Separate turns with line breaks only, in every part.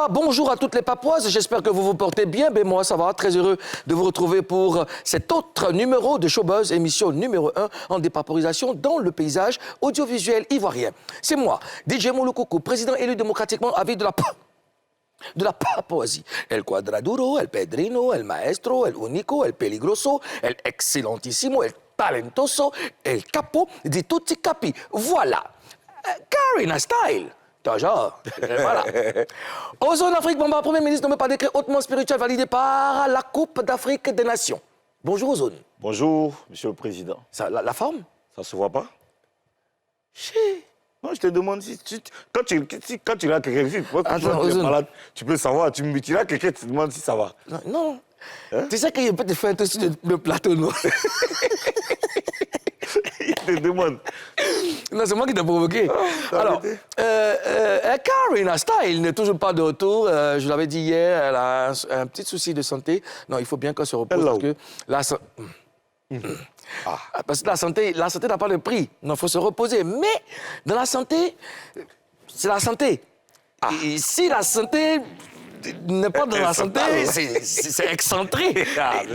Bonjour à toutes les Papouases, j'espère que vous vous portez bien. Ben moi, ça va, très heureux de vous retrouver pour cet autre numéro de Showbuzz, émission numéro 1 en dépaporisation dans le paysage audiovisuel ivoirien. C'est moi, DJ Mouloukoukou, président élu démocratiquement à vie de la Papouasie. El Quadraduro, el Pedrino, el Maestro, el Unico, el Peligroso, el Excellentissimo, el Talentoso, el Capo di tutti capi. Voilà. Karina Style. Toujours. Voilà. Ozone Afrique, Bamba, Premier ministre nommé par décret hautement spirituel validé par la Coupe d'Afrique des Nations. Bonjour Ozone.
Bonjour, Monsieur le Président.
Ça, la forme?
Ça se voit pas? Non, je te demande si quand tu as quelqu'un, malade, tu peux savoir. Tu as quelqu'un, tu te demandes si ça va.
Non. Hein? Tu sais qu'il peut te faire un truc sur le plateau, non?
Il te demande.
Non, c'est moi qui t'ai provoqué. Alors, Karina Style n'est toujours pas de retour. Je l'avais dit hier, elle a un petit souci de santé. Non, il faut bien qu'elle se repose parce que parce que la santé n'a pas de prix. Non, il faut se reposer. Mais dans la santé, c'est la santé. Et si la santé n'est pas dans la santé, c'est excentré.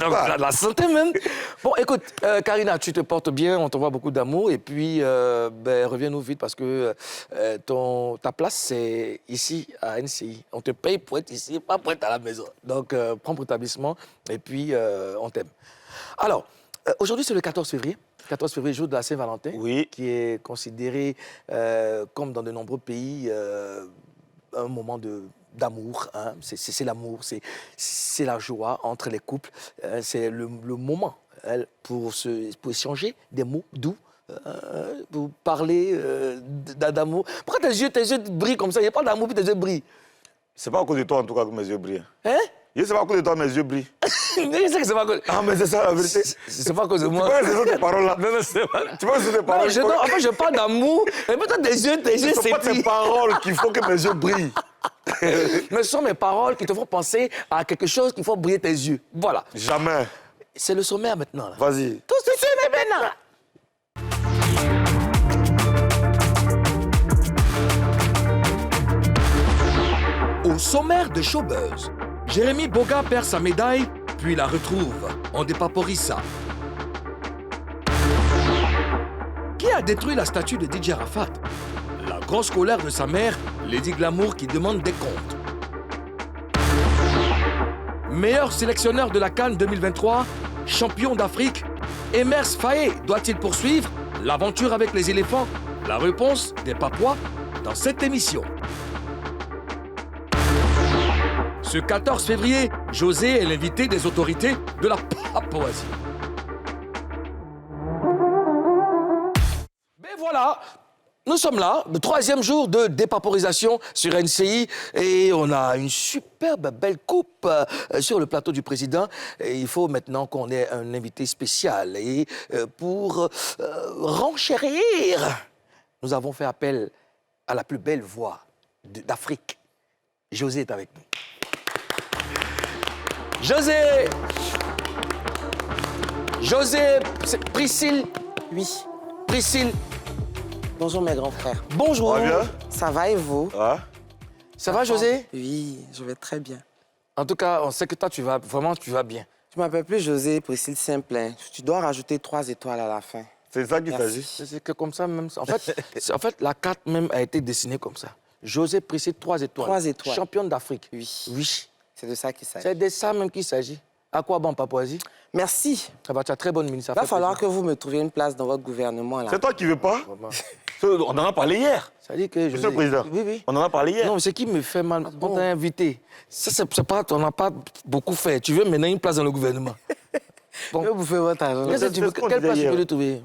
Donc, la santé même. Bon, écoute, Karina, tu te portes bien, on t'envoie beaucoup d'amour. Et puis, reviens-nous vite parce que ta place, c'est ici, à NCI. On te paye pour être ici, pas pour être à la maison. Donc, prends pour établissement et puis, on t'aime. Alors, aujourd'hui, c'est le 14 février. 14 février, jour de la Saint-Valentin, qui est considéré, comme dans de nombreux pays, un moment d'amour, hein. C'est l'amour, c'est la joie entre les couples, c'est le moment pour échanger des mots doux, pour parler d'amour. Pourquoi tes yeux brillent comme ça? Il n'y a pas d'amour puis tes yeux brillent.
C'est pas à cause de toi en tout cas que mes yeux brillent.
Hein?
Je sais pas à cause de toi mes yeux brillent.
Je sais que c'est pas à cause...
Ah mais c'est ça la vérité.
C'est pas à cause de moi.
Tu vois ces paroles là? Non, c'est pas... Tu vois ces paroles là?
En fait, je parle d'amour, et peut-être tes yeux
c'est pas tes paroles qui font que mes yeux brillent.
Mais ce sont mes paroles qui te font penser à quelque chose qu'il faut briller tes yeux. Voilà.
Jamais.
C'est le sommaire maintenant.
Vas-y.
Tout ce que tu maintenant. Au sommaire de Showbuzz, Jérémy Boga perd sa médaille, puis la retrouve. On dépaporise ça. Qui a détruit la statue de DJ Arafat? La grosse colère de sa mère, Lady Glamour, qui demande des comptes. Meilleur sélectionneur de la CAN 2023, champion d'Afrique, Emers Faé doit-il poursuivre l'aventure avec les éléphants? La réponse des Papouas dans cette émission. Ce 14 février, José est l'invité des autorités de la Papouasie. Ben voilà, nous sommes là, le 3e jour de dépaporisation sur NCI et on a une superbe belle coupe sur le plateau du président. Et il faut maintenant qu'on ait un invité spécial. Et pour renchérir, nous avons fait appel à la plus belle voix d'Afrique. José est avec nous. José, Priscille.
Oui.
Priscille.
Bonjour mes grands frères.
Bonjour.
Ça va bien?
Ça va et vous?
Ça va, José?
Oui, je vais très bien.
En tout cas, on sait que toi, tu vas bien.
Je m'appelle plus José, Priscille Simple. Tu dois rajouter 3 étoiles à la fin.
C'est ça qu'il s'agit.
C'est que comme ça même. En fait, la carte même a été dessinée comme ça. José Priscille, 3 étoiles.
3 étoiles.
Championne d'Afrique.
Oui. C'est de ça qu'il s'agit.
C'est de ça même qu'il s'agit. À quoi bon, Papouasie?
Merci.
Ça va, tu as très bonne mine. Il
va falloir que vous me trouviez une place dans votre gouvernement.
C'est toi qui veux pas? On en a parlé hier.
Ça dit que
Monsieur le Président,
oui.
On en a parlé hier.
Non, ce qui me fait mal, quand t'es invité, on n'a pas beaucoup fait. Tu veux maintenant une place dans le gouvernement.
Bon. Vous faites votre argent.
Quelle place tu veux trouver?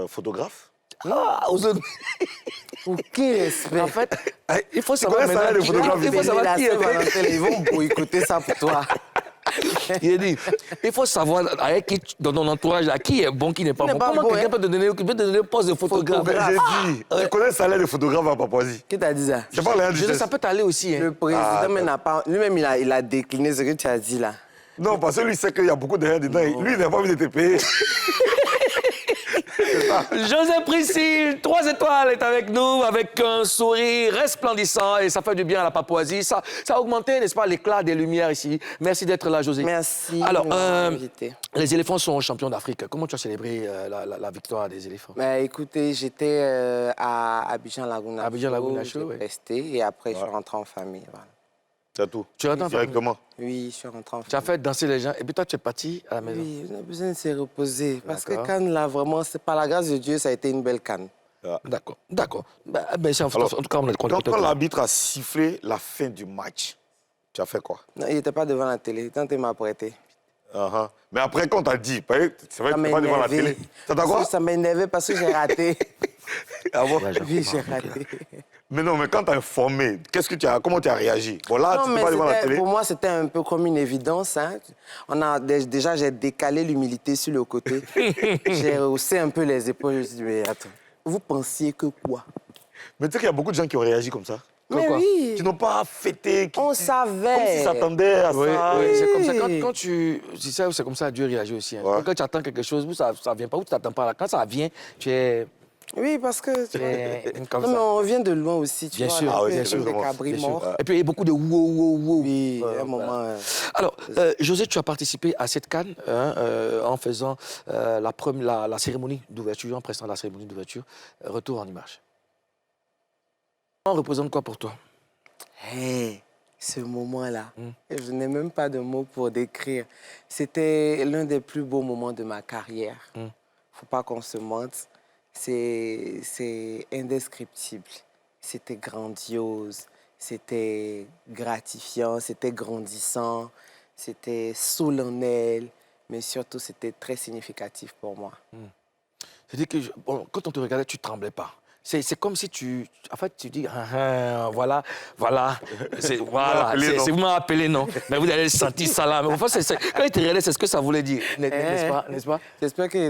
Photographe.
Aucun respect.
En fait, il faut savoir
maintenant...
Il faut savoir qui est...
Ils vont boycotter ça pour toi.
Il dit, il faut savoir avec qui, dans ton entourage, à qui est bon, qui n'est pas bon. Comment quelqu'un peut te donner un poste de photographe?
J'ai dit, tu connais le salaire de photographe à Papouasie?
Qui t'a dit ça?
C'est pas rien du tout.
Ça peut t'aller aussi. Hein.
Le président n'a pas... Lui-même, il a décliné ce que tu as dit là.
Non, parce que lui sait qu'il y a beaucoup de rien dedans. Lui, il n'a pas envie de te payer.
José Priscille, 3 étoiles, est avec nous, avec un sourire resplendissant et ça fait du bien à la Papouasie. Ça a augmenté, n'est-ce pas, l'éclat des lumières ici. Merci d'être là, José.
Merci.
Alors,
de m'avoir invité.
les éléphants sont champions d'Afrique. Comment tu as célébré la victoire des éléphants?
Écoutez, j'étais à Abidjan-Laguna.
Abidjan-Laguna Show,
j'ai
oui.
resté et après, je suis rentré en famille. Voilà.
C'est tout.
Tu rentres en famille?
Directement.
Oui, je suis rentré en famille.
Tu as fait danser les gens et puis toi, tu es parti à la maison.
Oui, on a besoin de se reposer. Parce que
D'accord.
Cannes, là, vraiment, c'est par la grâce de Dieu, ça a été une belle Cannes.
D'accord, d'accord. En tout cas, on est content.
Quand l'arbitre a sifflé la fin du match, tu as fait quoi?
Non, il n'était pas devant la télé. Tant qu'il m'a prêté.
Mais après, quand on t'a dit, c'est vrai que
Ça
tu n'es pas devant la télé. Ça t'a quoi?
Ça m'a énervé parce que j'ai raté.
Ah bon?
Oui, j'ai raté.
Mais non, mais quand tu as informé, comment tu as réagi? Bon, là, tu n'es pas devant la télé.
Pour moi, c'était un peu comme une évidence. Hein. Déjà, j'ai décalé l'humilité sur le côté. J'ai haussé un peu les épaules. Je me suis dit, mais attends, vous pensiez que quoi?
Mais tu sais qu'il y a beaucoup de gens qui ont réagi comme ça.
Mais
quoi?
oui,
Qui n'ont pas fêté.
on
Comme
savait.
s'ils s'attendaient à
Oui,
ça.
oui, c'est comme ça. Quand tu... C'est comme ça, Dieu réagit aussi. Hein.
Ouais.
Quand tu attends quelque chose, ça ne vient pas, ou tu t'attends pas. Là. Quand ça vient, tu es...
Oui, parce que...
comme
Non, mais
ça.
on vient de loin aussi, tu
Bien
vois.
sûr,
là,
oui,
il y a
bien sûr,
des cabris
Bien sûr.
morts.
Et puis, il y a beaucoup de wow.
Oui, à un moment...
Alors, José, tu as participé à cette CAN en faisant la cérémonie d'ouverture, en prestant la cérémonie d'ouverture. Retour en image. Ça représente quoi pour toi?
Hey, ce moment-là, je n'ai même pas de mots pour décrire. C'était l'un des plus beaux moments de ma carrière. Faut pas qu'on se mente. C'est indescriptible. C'était grandiose, c'était gratifiant, c'était grandissant, c'était solennel, mais surtout, c'était très significatif pour moi.
C'est-à-dire que quand on te regardait, tu ne tremblais pas. C'est comme si en fait, tu dis, voilà, vous m'avez appelé, non? Mais vous allez sentir ça là. Mais enfin, quand il te regardait, c'est ce que ça voulait dire, n'est-ce pas?
J'espère qu'il n'y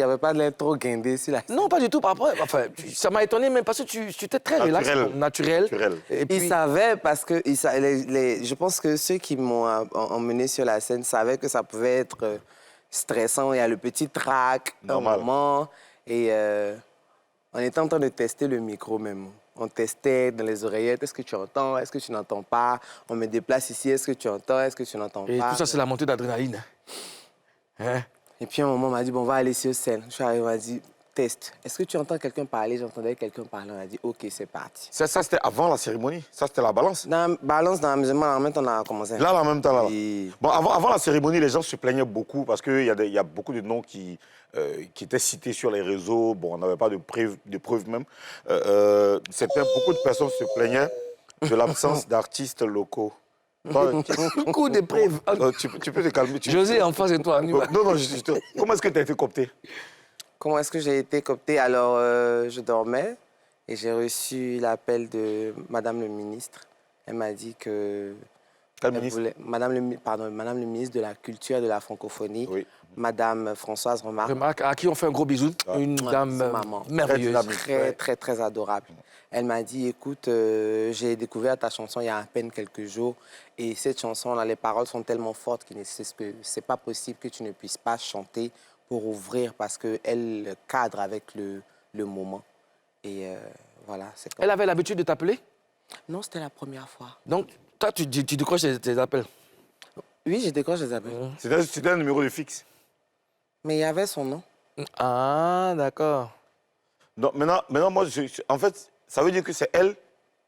avait pas de l'air trop guindé sur la...
Non, pas du tout. Enfin, ça m'a étonné, même parce que tu étais très relax, naturel.
Et
puis...
Ils savaient parce que je pense que ceux qui m'ont emmené sur la scène savaient que ça pouvait être stressant. Il y a le petit trac, un moment, et on était en train de tester le micro même. On testait dans les oreillettes, est-ce que tu entends, est-ce que tu n'entends pas? On me déplace ici, est-ce que tu entends, est-ce que tu n'entends pas?
Et tout ça, c'est la montée d'adrénaline. Hein?
Et puis, à un moment, on m'a dit, bon, on va aller sur scène. Je suis arrivé, on m'a dit, test. Est-ce que tu entends quelqu'un parler? J'entendais quelqu'un parler. On a dit, OK, c'est parti.
Ça c'était avant la cérémonie? Ça, c'était la balance?
Dans la balance, dans l'amusement, en même temps, on a commencé.
Là, en même temps, là.
Et...
Bon, avant la cérémonie, les gens se plaignaient beaucoup parce qu'il y a beaucoup de noms qui étaient cités sur les réseaux. Bon, on n'avait pas de preuves même. Beaucoup de personnes se plaignaient de l'absence d'artistes locaux.
Beaucoup de preuves.
Tu peux te calmer.
José, en face de toi.
Non, comment est-ce que tu as été coopté?
Comment est-ce que j'ai été coopté? Alors, je dormais et j'ai reçu l'appel de Madame le ministre. Elle m'a dit que...
Quel ministre?
Madame le ministre de la Culture et de la Francophonie,
Oui.
Madame Françoise Remarque.
À qui on fait un gros bisou. Une dame
maman.
merveilleuse.
Très adorable. Elle m'a dit, écoute, j'ai découvert ta chanson il y a à peine quelques jours et cette chanson-là, les paroles sont tellement fortes que c'est pas possible que tu ne puisses pas chanter pour ouvrir parce qu'elle cadre avec le moment. Et voilà, c'est comme...
Elle avait l'habitude de t'appeler?
Non, c'était la première fois.
Donc, toi, tu décroches tes appels?
Oui, je décroche les appels.
C'était un numéro de fixe.
Mais il y avait son nom.
Ah, d'accord.
Non, maintenant moi, en fait, ça veut dire que c'est elle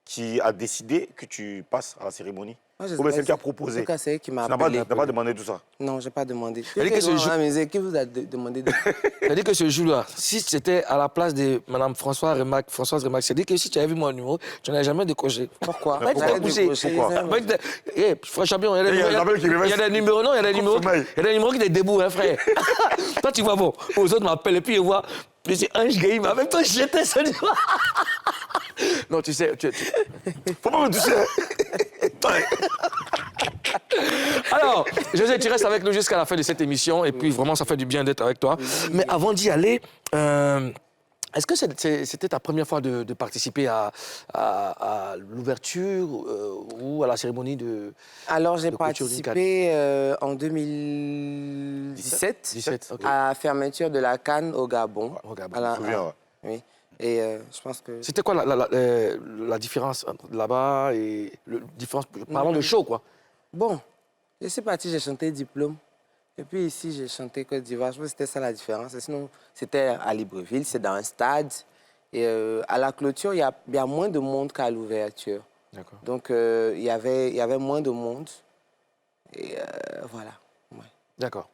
qui a décidé que tu passes à la cérémonie. Ou bien c'est elle qui a proposé.
En tout cas, c'est elle qui m'a
Tu
appelé.
n'as pas demandé tout ça?
Non, je n'ai pas demandé. Qui vous a demandé de...
C'est-à-dire que ce jour-là, si c'était à la place de Mme Françoise Remarque, c'est-à-dire que si tu avais vu mon numéro, tu n'avais jamais décroché.
Pourquoi?
Pourquoi?
Frère Champion, il y a des numéros, non, il y a des numéros qui étaient debout, hein, frère. Toi, tu vois, bon, aux autres m'appellent et puis ils voient, je dis, Ange Gay, mais en même temps, j'étais ce numéro. Non, tu sais,
Faut pas me toucher.
Alors, José, tu restes avec nous jusqu'à la fin de cette émission et puis vraiment, ça fait du bien d'être avec toi. Mais avant d'y aller, Est-ce que c'était ta première fois de participer à l'ouverture ou à la cérémonie de...
Alors, j'ai
de clôture d'une
participé en 2017
17, ok.
à la fermeture de la CAN au Gabon.
Au Gabon,
À la-
Je me souviens, ouais.
Oui. Et je pense que...
C'était quoi la différence entre là-bas et... Parlons de show, quoi.
Bon, je suis partie, j'ai chanté Diplôme. Et puis ici, j'ai chanté Côte d'Ivoire. Je pense que c'était ça la différence. Et sinon, c'était à Libreville, c'est dans un stade. Et à la clôture, il y a moins de monde qu'à l'ouverture.
D'accord.
Donc, il y avait moins de monde. Et voilà. Ouais.
D'accord.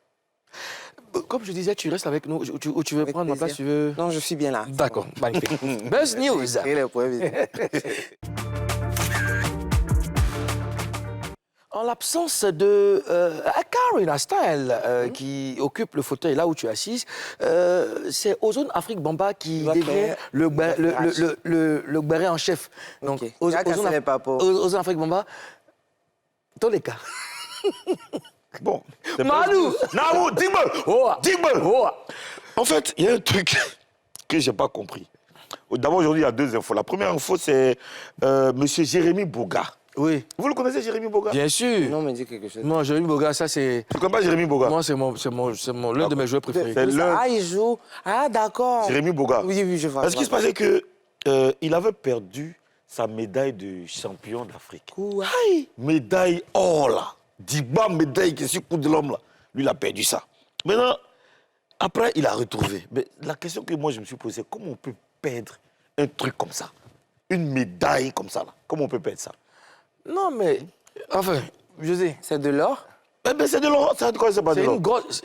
Comme je disais, tu restes avec nous. Ou tu veux
Avec
prendre ma place,
plaisir.
tu veux...
Non, je suis bien là.
D'accord, magnifique. Buzz News.
Et les problèmes.
En l'absence de Karina Style, qui occupe le fauteuil là où tu es assise, c'est Ozone Afrique Bamba qui
va
devient
faire-
le
il va faire
le béret en chef. Donc,
Ok. Il a cassé les papos.
Ozone Afrique Bamba, dans les cas.
Bon.
Malou!
Naou, dis-moi!
Oh!
Dis-moi!
Oh!
En fait, il y a un truc que je n'ai pas compris. D'abord, aujourd'hui, il y a deux infos. La première info, c'est M. Jérémy Boga.
Oui,
Vous le connaissez, Jérémy Boga?
bien sûr.
Non, mais dis quelque chose.
Moi, Jérémy Boga, ça c'est...
Tu ne connais pas Jérémy Boga?
Moi, c'est l'un de mes joueurs préférés.
C'est l'un.
Ah, il joue. Ah, d'accord.
Jérémy Boga.
Oui, oui, je vois.
Ce qui se passait que il avait perdu sa médaille de champion d'Afrique.
Quoi?
Médaille or, là. Diba médaille qui est sur le coup de l'homme, là. Lui, il a perdu ça. Maintenant, après, il a retrouvé. Mais la question que moi, je me suis posée, comment on peut perdre un truc comme ça? Une médaille comme ça, là. Comment on peut perdre ça?
Non, mais... Enfin, José...
C'est de l'or?
Eh ben, c'est de l'or. C'est quoi, c'est pas de
C'est
l'or?
une grosse,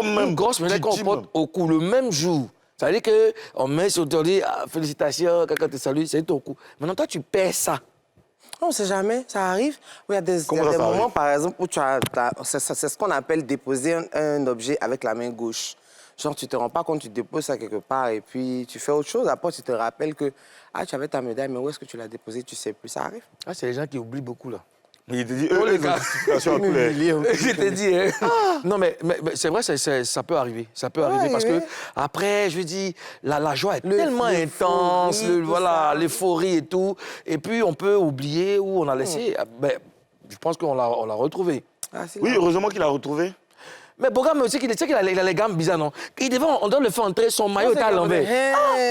même.
une grosse médaille qu'on
Didi
porte
même.
au cou le même jour. Ça veut dire qu'on met sur ton lit, ah, félicitations, quelqu'un te salue, c'est ton cou. Maintenant, toi, tu perds ça.
On ne sait jamais, ça arrive. Il y a des,
Comment
il y a
ça,
des
ça
moments,
arrive?
par exemple, où c'est ce qu'on appelle déposer un objet avec la main gauche. Genre, tu ne te rends pas compte, tu déposes ça quelque part et puis tu fais autre chose. Après, tu te rappelles que tu avais ta médaille, mais où est-ce que tu l'as déposée, tu ne sais plus. Ça arrive.
Ah, c'est les gens qui oublient beaucoup, là.
Mais il te dit,
les
les
gars.
notifications à tous les...
Je t'ai dit, hein. Non, mais c'est vrai, ça peut arriver. Ça peut arriver parce que, après, je veux dire, la joie est tellement intense, voilà, l'euphorie et tout. Et puis, on peut oublier où on a laissé. Ben, je pense qu'on l'a retrouvé.
Ah, c'est
Oui,
là.
heureusement qu'il a retrouvé.
Mais Boga, tu sais qu'il a les gammes bizarres, non? On doit le faire entrer, son maillot était à l'envers.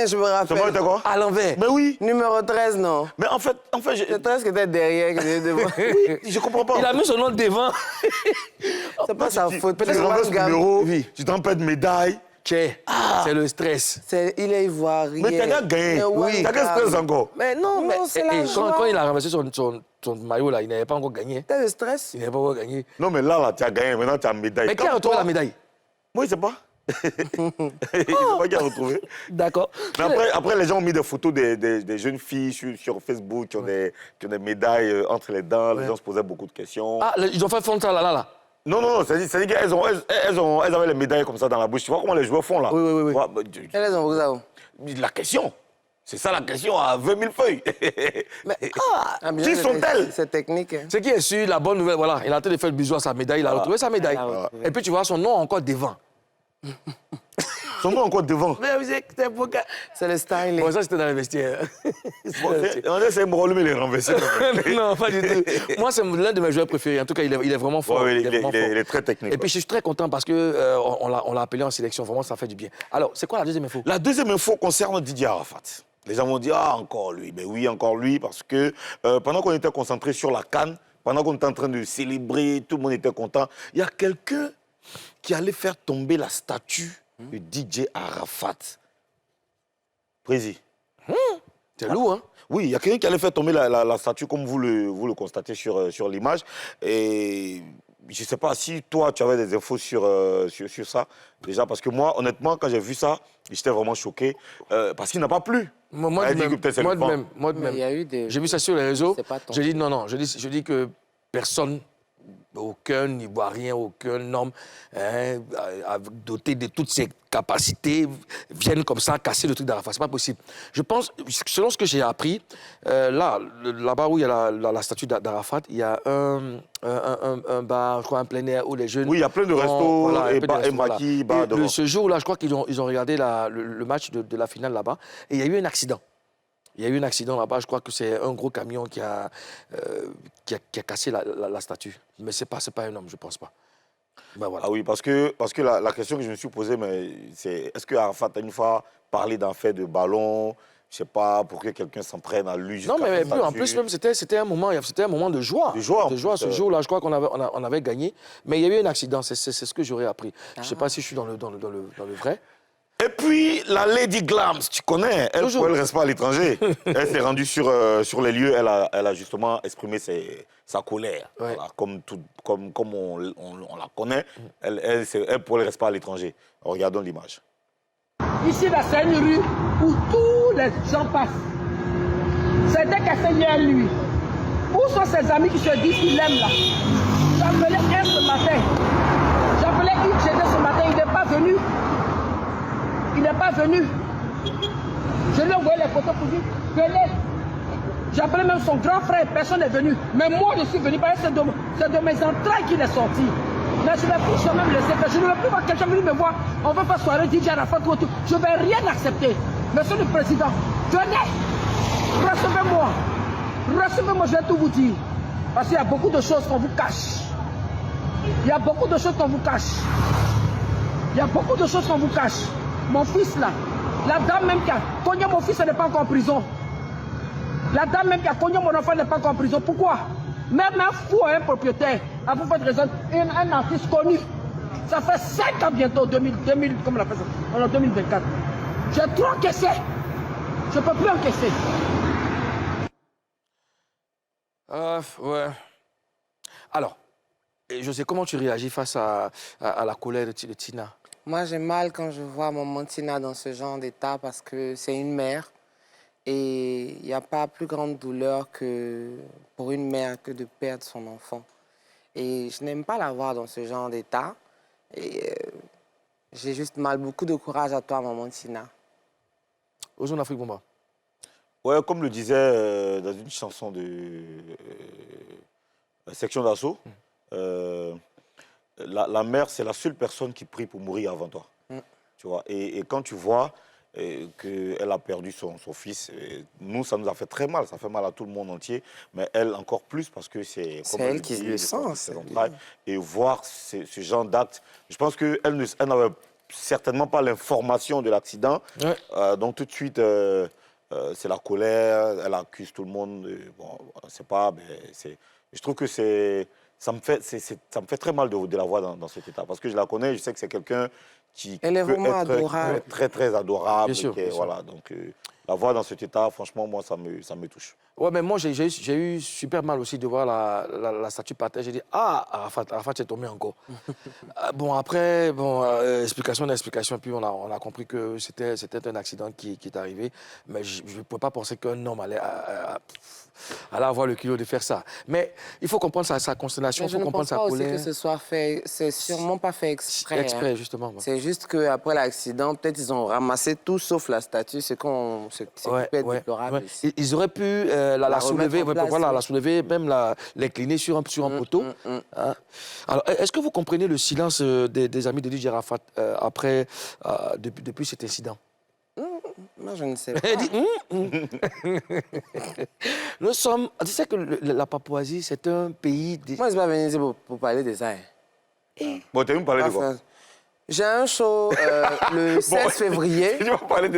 Je me rappelle.
Ça va, t'as quoi?
À l'envers.
Mais oui.
Numéro 13, non?
Mais en fait,
C'est 13 qui était derrière, qui était devant.
oui, je comprends pas.
Il a mis son nom devant.
C'est pas sa faute.
Tu
Peut-être
renverses
que
le
le
numéro,
Oui.
tu t'en perds de médaille.
C'est le stress.
il est ivoirien.
Mais t'as qu'à gagner.
Mais
Oui. T'as qu'à stress encore.
Mais non,
Non,
mais
c'est la joie.
quand il a ramassé son maillot, là, il n'avait pas encore gagné.
T'as le stress?
Il n'avait pas encore gagné.
Non, mais là, tu as gagné. Maintenant, tu as une médaille.
Mais qui a retrouvé la médaille?
Moi, je ne sais pas. Je ne sais pas qui a retrouvé.
D'accord.
Mais après, les gens ont mis des photos des jeunes filles sur Facebook qui ont des médailles entre les dents. Les gens se posaient beaucoup de questions.
Ah, ils ont fait fondre ça là.
Non, c'est-à-dire qu'elles avaient les médailles comme ça dans la bouche. Tu vois comment les joueurs font là?
Oui.
Ouais, bah,
Quelle raison vous avez?
la question. C'est ça la question à 20 000 feuilles.
Mais,
Qui sont-elles?
C'est technique. Hein.
ce qui est sûr, la bonne nouvelle, voilà, il a en train de faire le bisou à sa médaille, il a retrouvé sa médaille.
Il a retrouvé.
Et puis tu vois son nom encore devant.
Son nom encore devant.
Mais vous êtes, c'est Boga.
C'est le style.
Bon, ça c'était dans les vestiaires.
C'est Morolo, mais il est renversé.
Non, pas du tout. Moi, c'est l'un de mes joueurs préférés. En tout cas, il est vraiment fort.
Ouais,
il est vraiment fort.
il est très technique.
Et puis, je suis très content parce qu'on l'a appelé en sélection. Vraiment, ça fait du bien. Alors, c'est quoi la deuxième info?
La deuxième info concerne Didier Arafat. Les gens vont dire, ah, encore lui. Mais oui, encore lui, parce que pendant qu'on était concentré sur la CAN, pendant qu'on était en train de célébrer, tout le monde était content, il y a quelqu'un qui allait faire tomber la statue de DJ Arafat. Prési.
C'est lourd, hein?
Oui, il y a quelqu'un qui allait faire tomber la statue, comme vous le constatez sur l'image. Et je ne sais pas si toi, tu avais des infos sur ça, déjà, parce que moi, honnêtement, quand j'ai vu ça, j'étais vraiment choqué, parce qu'il n'a pas plu.
Moi
Elle
de
dit que
même.
peut-être c'est
Moi
le
de
vent.
même. Moi de
Mais il y a
même.
eu des...
J'ai vu ça sur les réseaux.
C'est pas ton-
Je dis non. Je dis que personne aucun Ivoirien, aucun homme doté de toutes ses capacités vienne comme ça casser le truc d'Arafat. C'est pas possible. Je pense, selon ce que j'ai appris, là-bas où il y a la statue d'Arafat, il y a un bar, je crois, un plein air où les jeunes...
Oui, il y a plein de restos et maquis,
bars devant. Ce jour-là, je crois qu'ils ont regardé le match de la finale là-bas et il y a eu un accident. Il y a eu un accident là-bas, je crois que c'est un gros camion qui a cassé la statue. Mais ce n'est pas un homme, je ne pense pas. Ben voilà.
Ah oui, parce que la question que je me suis posée, c'est est-ce que Arafat a une fois parlé d'un fait de ballon, je ne sais pas, pour que quelqu'un s'en prenne à lui?
Non, mais en plus, même, c'était un moment de joie. De joie, ce jour-là, je crois qu'on avait gagné. Mais il y a eu un accident, c'est ce que j'aurais appris. Je ne sais pas si je suis dans le vrai.
Et puis, la Lady Glams, tu connais, elle ne reste pas à l'étranger. Elle s'est rendue sur les lieux, elle a justement exprimé sa colère.
Ouais.
Voilà, comme on la connaît, elle ne reste pas à l'étranger. Regardons l'image.
Ici, là, c'est une rue où tous les gens passent. C'était cassé hier nuit. Où sont ses amis qui se disent qu'ils l'aiment là? J'appelais un ce matin. J'appelais une ce matin, il n'est pas venu. Il n'est pas venu. Je lui ai envoyé les photos pour dire, venez. J'ai appelé même son grand frère, personne n'est venu. Mais moi, je suis venu, parce que c'est de mes entrailles qu'il est sorti. Mais je ne vais plus jamais me laisser faire. Je ne vais plus voir quelqu'un venir me voir. On va faire soirée DJ Arafat ou tout. Je ne vais rien accepter. Monsieur le Président, venez. Recevez-moi. Recevez-moi, je vais tout vous dire. Parce qu'il y a beaucoup de choses qu'on vous cache. Il y a beaucoup de choses qu'on vous cache. Il y a beaucoup de choses qu'on vous cache. Mon fils là, la dame même qui a cogné mon fils, elle n'est pas encore en prison. La dame même qui a cogné mon enfant n'est pas encore en prison. Pourquoi? Même un fou, un propriétaire, à vous faire raison, un artiste connu. Ça fait 5 ans bientôt, 2000, comment on appelle ça? On est en 2024. J'ai trop encaissé. Je ne peux plus encaisser.
Ouais. Alors, je sais comment tu réagis face à la colère de Tina.
Moi, j'ai mal quand je vois maman Tina dans ce genre d'état parce que c'est une mère. Et il n'y a pas plus grande douleur pour une mère que de perdre son enfant. Et je n'aime pas la voir dans ce genre d'état. Et j'ai juste mal. Beaucoup de courage à toi, maman Tina.
Ozone Afrique Bomba.
Ouais, comme le disait dans une chanson de Section d'Assaut, la mère, c'est la seule personne qui prie pour mourir avant toi. Tu vois? Et quand tu vois qu'elle a perdu son fils, nous, ça nous a fait très mal. Ça fait mal à tout le monde entier. Mais elle, encore plus, parce que c'est
elle qui le sent.
Et voir ce genre d'acte, je pense qu'elle n'avait certainement pas l'information de l'accident. Ouais. Donc, tout de suite, c'est la colère. Elle accuse tout le monde. Bon, c'est pas... je trouve que ça me fait très mal de la voir dans cet état. Parce que je la connais, je sais que c'est quelqu'un qui
peut être
très, très adorable.
Bien sûr.
Voilà, donc, la voir dans cet état, franchement, moi, ça me touche.
Ouais, mais moi, j'ai eu super mal aussi de voir la statue par terre. J'ai dit, Arafat est tombé encore. Bon, après, explication, puis on a compris que c'était un accident qui est arrivé. Mais je ne pouvais pas penser qu'un homme allait avoir le culot de faire ça. Mais il faut comprendre sa consternation, il faut comprendre sa colère.
Je ne pense pas aussi que ce soit fait, c'est sûrement pas fait exprès.
Exprès, justement. Ouais.
C'est juste qu'après l'accident, peut-être ils ont ramassé tout sauf la statue, c'est qui peut être déplorable. Ouais.
Ils auraient pu la soulever, la soulever, même l'incliner sur un poteau. Hein? Alors, est-ce que vous comprenez le silence des amis de DJ Arafat après, depuis cet incident?
Moi, je ne sais pas.
Nous sommes... Tu sais que la Papouasie, c'est un pays...
Moi, je ne suis pas venu ici pour parler de ça.
Bon, tu as même parlé de quoi?
J'ai un show le 16 février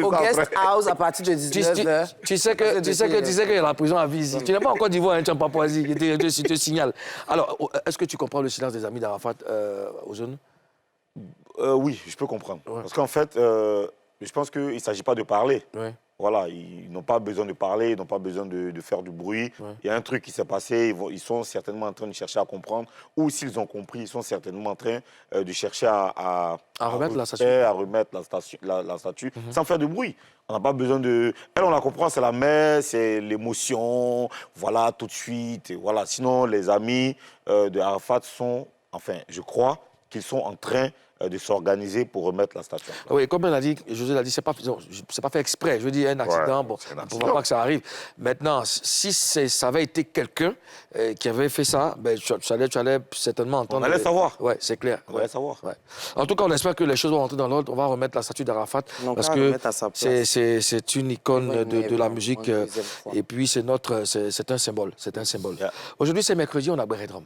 au Guest House à partir de 19h.
Tu sais qu'il y a la prison à vie ici. Tu n'es pas en Côte d'Ivoire, tu es en Papouasie, je te signale. Alors, est-ce que tu comprends le silence des amis d'Arafat aux zones?
Oui, je peux comprendre. Ouais. Parce qu'en fait, je pense qu'il ne s'agit pas de parler.
Ouais.
Voilà, ils n'ont pas besoin de parler, ils n'ont pas besoin de faire du bruit. Ouais. Il y a un truc qui s'est passé, ils sont certainement en train de chercher à comprendre. Ou s'ils ont compris, ils sont certainement en train de chercher à
remettre la statue.
À remettre la statue sans faire de bruit. On n'a pas besoin de... Elle, on la comprend, c'est la mère, c'est l'émotion, voilà, tout de suite. Et voilà. Sinon, les amis de Arafat sont, enfin, je crois qu'ils sont en train de s'organiser pour remettre la statue.
Oui, comme elle a dit, José l'a dit, c'est pas fait exprès. Je veux dire, un accident, bon, on ne voit pas que ça arrive. Maintenant, si ça avait été quelqu'un qui avait fait ça, ben, tu allais certainement entendre...
On allait savoir.
Oui, c'est clair.
On allait savoir.
Ouais. En tout cas, on espère que les choses vont rentrer dans l'ordre. On va remettre la statue d'Arafat parce que c'est une icône de la musique. Et puis, c'est un symbole. C'est un symbole. Yeah. Aujourd'hui, c'est mercredi, on a Béredrom.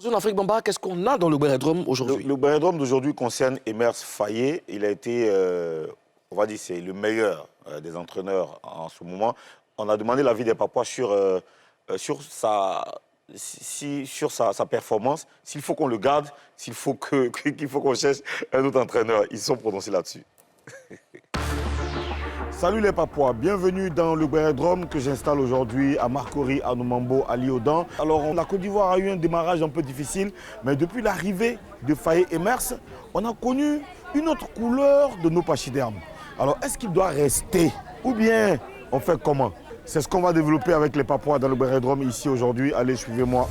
En Afrique Bamba, qu'est-ce qu'on a dans le Béredrom aujourd'hui?
Le Béredrom d'aujourd'hui concerne Emers Faye. Il a été, on va dire, c'est le meilleur des entraîneurs en ce moment. On a demandé l'avis des Papois sur sa performance, s'il faut qu'on le garde, qu'il faut qu'on cherche un autre entraîneur. Ils sont prononcés là-dessus. Salut les Papois, bienvenue dans le Béredrom que j'installe aujourd'hui à Marcory, à Nomambo, à Liodan. Alors la Côte d'Ivoire a eu un démarrage un peu difficile, mais depuis l'arrivée de Faye Emers, on a connu une autre couleur de nos pachydermes. Alors est-ce qu'il doit rester ou bien on fait comment? C'est ce qu'on va développer avec les Papois dans le Béredrom ici aujourd'hui. Allez, suivez-moi.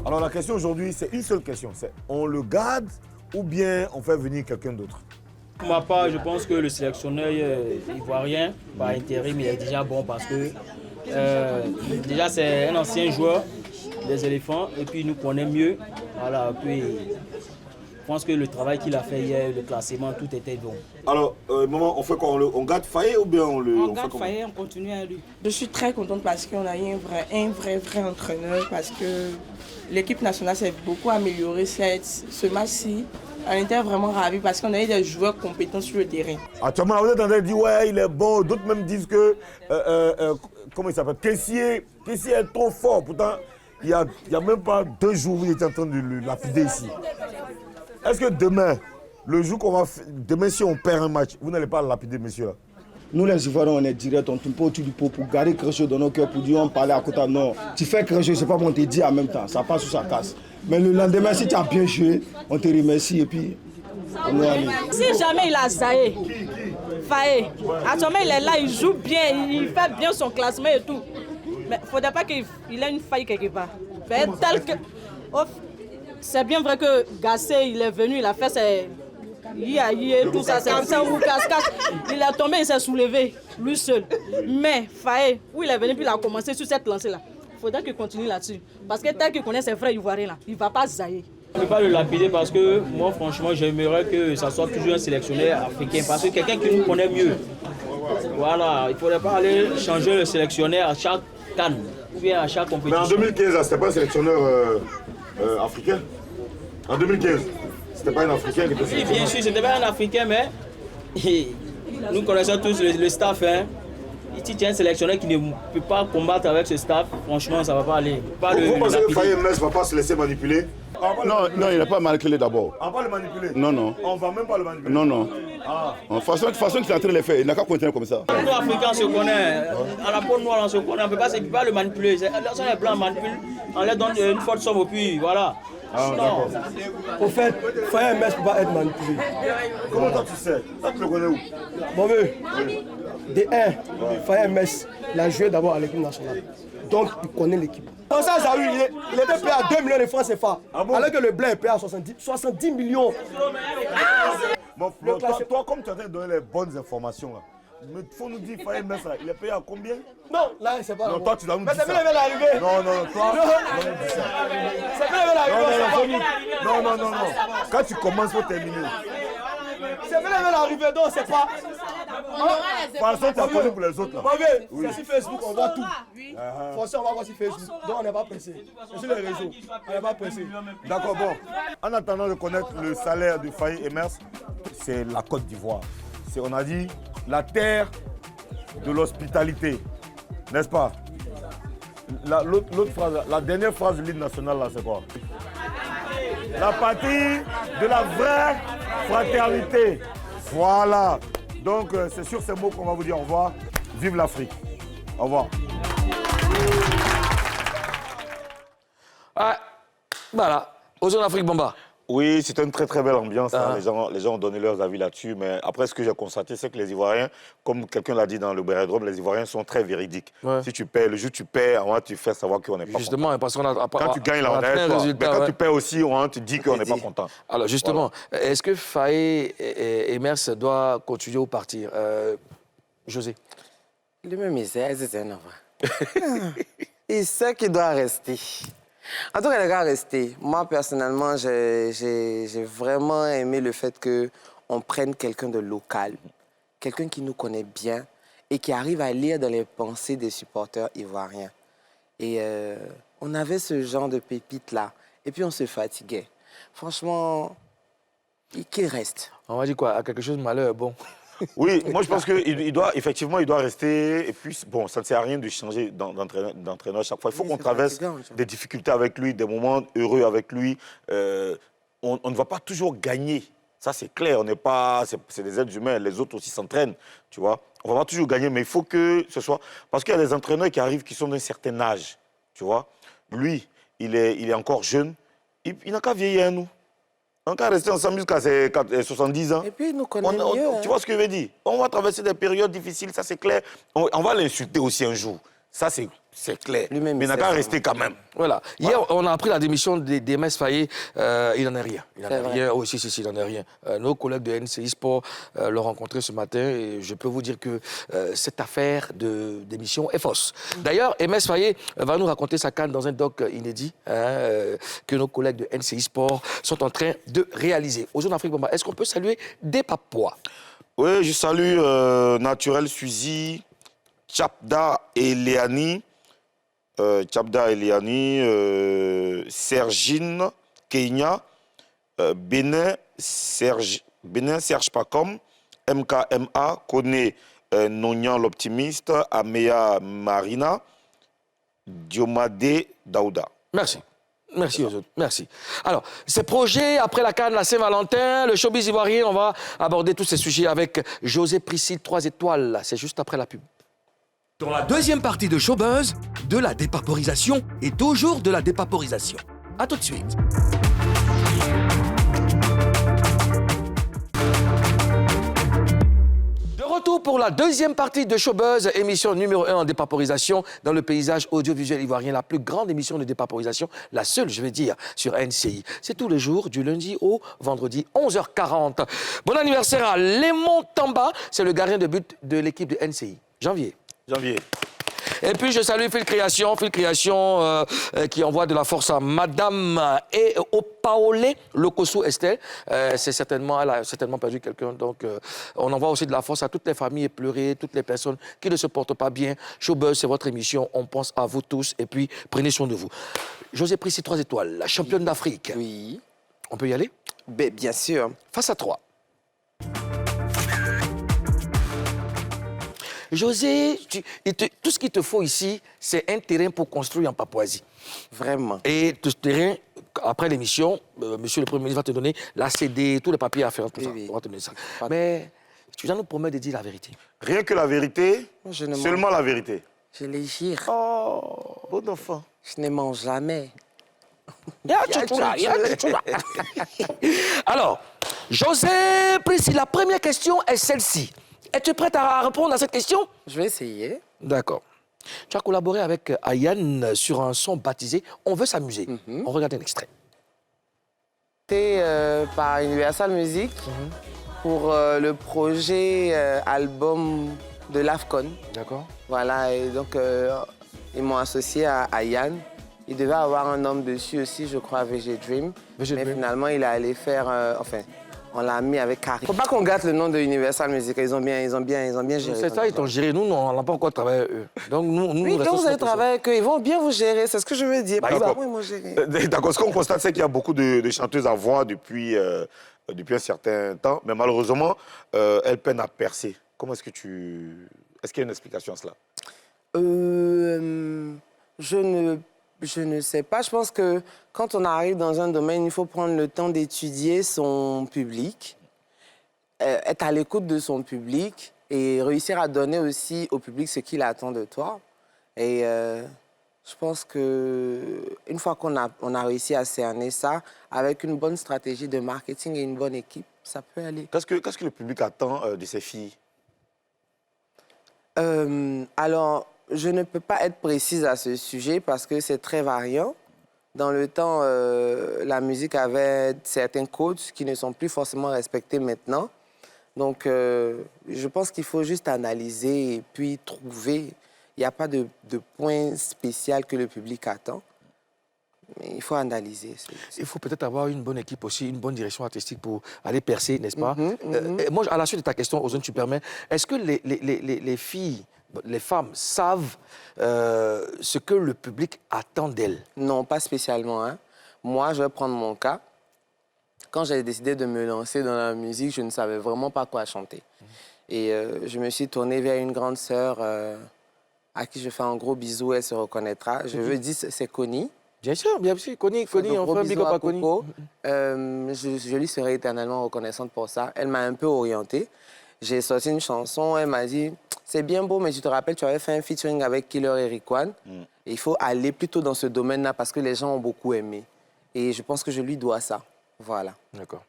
Alors la question aujourd'hui, c'est une seule question. C'est on le garde ou bien on fait venir quelqu'un d'autre?
Pour ma part, je pense que le sélectionneur ivoirien, par intérim, il est déjà bon parce que déjà c'est un ancien joueur des éléphants et puis il nous connaît mieux. Voilà, puis je pense que le travail qu'il a fait hier, le classement, tout était bon.
Alors, maman, on fait quoi? On garde Faye ou bien on
garde Faye, on continue à lui. Je suis très contente parce qu'on a eu un vrai entraîneur parce que l'équipe nationale s'est beaucoup améliorée ce match-ci. On était vraiment ravis parce qu'on a eu des joueurs compétents sur le terrain.
Actuellement, vous êtes en train de dire ouais, il est bon. D'autres même disent que, comment il s'appelle, Kessié est trop fort. Pourtant, il n'y a même pas 2 jours où il était en train de le lapider ici. Est-ce que demain, le jour qu'on va faire, demain si on perd un match, vous n'allez pas le lapider, monsieur là?
Nous les Ivoiriens, on est direct, on ne tourne pas autour du pot pour garder quelque chose dans nos cœurs, pour dire on parlait à côté. Non, tu fais quelque chose, c'est pas on te dit en même temps, ça passe ou ça casse. Mais le lendemain, si tu as bien joué, on te remercie et puis on est allé.
Si jamais il a zaïe, Faye, actuellement il est là, il joue bien, il fait bien son classement et tout. Mais il ne faudrait pas qu'il ait une faille quelque part. C'est bien vrai que Gassé, il est venu, il a fait ses... tout ça, c'est ou casse-casse. Il est tombé, il s'est soulevé, lui seul. Mais Faye, où il est venu, puis il a commencé sur cette lancée-là. Il faudrait qu'il continue là-dessus. Parce que tel qu'il connaît ses vrais Ivoiriens, là, il ne va pas zaïer.
Je ne peux pas le lapider parce que moi, franchement, j'aimerais que ça soit toujours un sélectionneur africain. Parce que quelqu'un qui nous connaît mieux. Voilà, il ne faudrait pas aller changer le sélectionneur à chaque CAN ou bien à chaque compétition.
Mais en 2015, ce n'était pas un sélectionneur africain? En 2015, c'était pas un Africain qui était sélectionneur?
Oui, bien sûr, c'était pas un Africain, mais nous connaissons tous le staff. Hein. Si tu es un sélectionneur qui ne peut pas combattre avec ce staff, franchement, ça ne va pas aller.
Vous pensez que Faye Emers ne va pas se laisser manipuler?
Non, il n'a pas manipulé d'abord.
On va pas le manipuler?
Non.
On ne va même pas le manipuler?
Non. De toute façon, qu'il est en train de le faire, il n'a qu'à continuer comme ça.
Nous, Africains, on se connaît. À la peau noire, on se connaît. On ne peut pas le manipuler. Lorsqu'on est blanc, on manipule, on leur donne une forte somme, et puis voilà.
Non.
Au fait, Faye Emers ne peut pas être manipulé.
Comment toi tu sais? Ça, tu le connais où?
Bon, de 1, Faye Emers, il a joué d'abord à l'équipe nationale. Donc, il connaît l'équipe. Dans ça, il était payé à 2 millions de francs CFA. Alors que le blanc est payé à 70 millions.
Bon, toi, comme tu as donné les bonnes informations, là, mais il faut nous dire, Faye Emers, il est payé à combien?
Non, là, c'est pas.
Non, toi, tu dois nous dire ça.
Mais c'est bien l'arrivée.
Non, toi, tu dois nous dire ça.
C'est bien l'arrivée.
Non. Quand tu commences, il faut terminer.
C'est bien l'arrivée, donc c'est pas.
De toute façon, tu as connu pour les autres, là.
Oui. C'est sur Facebook, on voit tout. Forcément, on va voir sur Facebook. Donc, on n'est pas pressé. C'est sur les réseaux. On n'est pas pressé.
D'accord, bon. En attendant de connaître le salaire de Faye Emers, c'est la Côte d'Ivoire. On a dit la terre de l'hospitalité, n'est-ce pas? L'autre phrase, la dernière phrase de l'hymne national, là, c'est quoi? La patrie de la vraie fraternité. Voilà. Donc, c'est sur ces mots qu'on va vous dire au revoir. Vive l'Afrique. Au revoir.
Ah, voilà. Ozone Afrique Bamba.
Oui, c'était une très très belle ambiance. Hein. Les gens ont donné leurs avis là-dessus. Mais après, ce que j'ai constaté, c'est que les Ivoiriens, comme quelqu'un l'a dit dans le Bérésdrome, les Ivoiriens sont très véridiques. Ouais. Si tu perds, le jour où tu perds, on va te faire savoir qu'on n'est pas
justement, content. Parce qu'on a,
quand tu gagnes, là, on a un résultat. Mais quand tu perds aussi, on te dit qu'on n'est pas content.
Alors justement, voilà. Est-ce que Faye et Mers doivent continuer ou partir José?
Lui-même, il sait, c'est un il sait qu'il doit rester. En tout cas, les gars, rester. Moi, personnellement, j'ai vraiment aimé le fait qu'on prenne quelqu'un de local, quelqu'un qui nous connaît bien et qui arrive à lire dans les pensées des supporters ivoiriens. Et on avait ce genre de pépites-là. Et puis, on se fatiguait. Franchement, qu'il reste.
On va dire quoi? À quelque chose de malheur, bon.
Oui, moi je pense qu'il doit, effectivement, il doit rester. Et puis, bon, ça ne sert à rien de changer d'entraîneur chaque fois. Il faut qu'on traverse des difficultés avec lui, des moments heureux avec lui. On ne va pas toujours gagner. Ça, c'est clair. On n'est pas... C'est des êtres humains. Les autres aussi s'entraînent, tu vois. On ne va pas toujours gagner, mais il faut que ce soit... Parce qu'il y a des entraîneurs qui arrivent qui sont d'un certain âge, tu vois. Lui, il est encore jeune. Il n'a qu'à vieillir à nous. On va rester ensemble jusqu'à ses 70 ans.
Et puis, il nous connaît mieux.
Tu vois ce que je veux dire? On va traverser des périodes difficiles, ça c'est clair. On va l'insulter aussi un jour. Ça, c'est clair. Mais il n'a qu'à rester quand même.
Voilà. Hier, on a appris la démission d'Emès Faye. Il n'en est rien. Il n'en est rien. Oh, si, il n'en est rien. Nos collègues de NCI Sport l'ont rencontré ce matin et je peux vous dire que cette affaire de démission est fausse. D'ailleurs, Emès Faye va nous raconter sa canne dans un doc inédit que nos collègues de NCI Sport sont en train de réaliser. Aux Zones Afrique Bamba, est-ce qu'on peut saluer des Papois?
Oui, je salue Naturel Suzy, Tchabda et Léani, Sergine, Kenya, Benin, Serge Pacom, MKMA, Kone Nonyan l'optimiste, Amea Marina, Diomade Daouda.
Merci. Merci aux autres. Merci. Alors, ces projets, après la CAN, la Saint-Valentin, le showbiz ivoirien, on va aborder tous ces sujets avec José Priscille 3 étoiles. C'est juste après la pub.
Dans la deuxième partie de Showbuzz, de la dépaporisation et toujours de la dépaporisation. A tout de suite.
De retour pour la deuxième partie de Showbuzz, émission numéro 1 en dépaporisation dans le paysage audiovisuel ivoirien, la plus grande émission de dépaporisation, la seule, je vais dire, sur NCI. C'est tous les jours, du lundi au vendredi, 11h40. Bon anniversaire à Lémon Tamba, c'est le gardien de but de l'équipe de NCI. Janvier. Et puis, je salue Phil Création qui envoie de la force à Madame et au Paolé Lokosu Estelle. Elle a certainement perdu quelqu'un. Donc, on envoie aussi de la force à toutes les familles éplorées, toutes les personnes qui ne se portent pas bien. Showbuzz, c'est votre émission. On pense à vous tous. Et puis, prenez soin de vous. José Prissi, 3 étoiles, la championne d'Afrique.
Oui.
On peut y aller?
Bien sûr.
Face à 3. José, tout ce qu'il te faut ici, c'est un terrain pour construire en Papouasie.
Vraiment.
Et ce terrain, après l'émission, monsieur le Premier ministre va te donner la CD, tous les papiers à faire, tout ça. On va te donner ça. Mais tu dois nous promettre de dire la vérité.
Rien que la vérité, seulement la vérité.
Je les gire.
Oh, bon enfant.
Je ne mange jamais.
Alors, José Prissi, la première question est celle-ci. Es-tu prête à répondre à cette question?
Je vais essayer.
D'accord. Tu as collaboré avec Ayane sur un son baptisé « On veut s'amuser ». On regarde un extrait.
C'était par Universal Music pour le projet album de l'AFCON.
D'accord.
Voilà, et donc ils m'ont associé à Ayane. Il devait avoir un homme dessus aussi, je crois, VG Dream. Mais finalement, il est allé faire... on l'a mis avec Carrie. Faut pas qu'on gâte le nom de Universal Music. Ils ont bien géré.
C'est ça, ils t'ont géré. Nous, on n'a pas encore travaillé avec eux. Donc,
oui, quand vous avez travaillé avec eux, ils vont bien vous gérer. C'est ce que je veux dire.
D'accord. Ce qu'on constate, c'est qu'il y a beaucoup de chanteuses à voix depuis un certain temps. Mais malheureusement, elles peinent à percer. Comment est-ce que tu... Est-ce qu'il y a une explication à cela?
Je ne sais pas. Je pense que quand on arrive dans un domaine, il faut prendre le temps d'étudier son public, être à l'écoute de son public et réussir à donner aussi au public ce qu'il attend de toi. Et je pense qu'une fois qu'on a réussi à cerner ça, avec une bonne stratégie de marketing et une bonne équipe, ça peut aller.
Qu'est-ce que le public attend de ces filles?
Alors, je ne peux pas être précise à ce sujet parce que c'est très variant. Dans le temps, la musique avait certains codes qui ne sont plus forcément respectés maintenant. Donc, je pense qu'il faut juste analyser et puis trouver. Il n'y a pas de point spécial que le public attend. Mais il faut analyser.
Il faut peut-être avoir une bonne équipe aussi, une bonne direction artistique pour aller percer, n'est-ce pas? Moi, à la suite de ta question, Ozone, tu permets, est-ce que les filles, les femmes savent ce que le public attend d'elles?
Non, pas spécialement. Hein. Moi, je vais prendre mon cas. Quand j'ai décidé de me lancer dans la musique, je ne savais vraiment pas quoi chanter. Et je me suis tournée vers une grande sœur à qui je fais un gros bisou, elle se reconnaîtra. Je veux dire, c'est Connie.
Bien sûr, Connie, on fait un big up à Connie.
Je lui serai éternellement reconnaissante pour ça. Elle m'a un peu orientée. J'ai sorti une chanson, elle m'a dit, c'est bien beau, mais tu te rappelles, tu avais fait un featuring avec Killer et Rickwan. Il faut aller plutôt dans ce domaine-là parce que les gens ont beaucoup aimé. Et je pense que je lui dois ça. Voilà.
D'accord.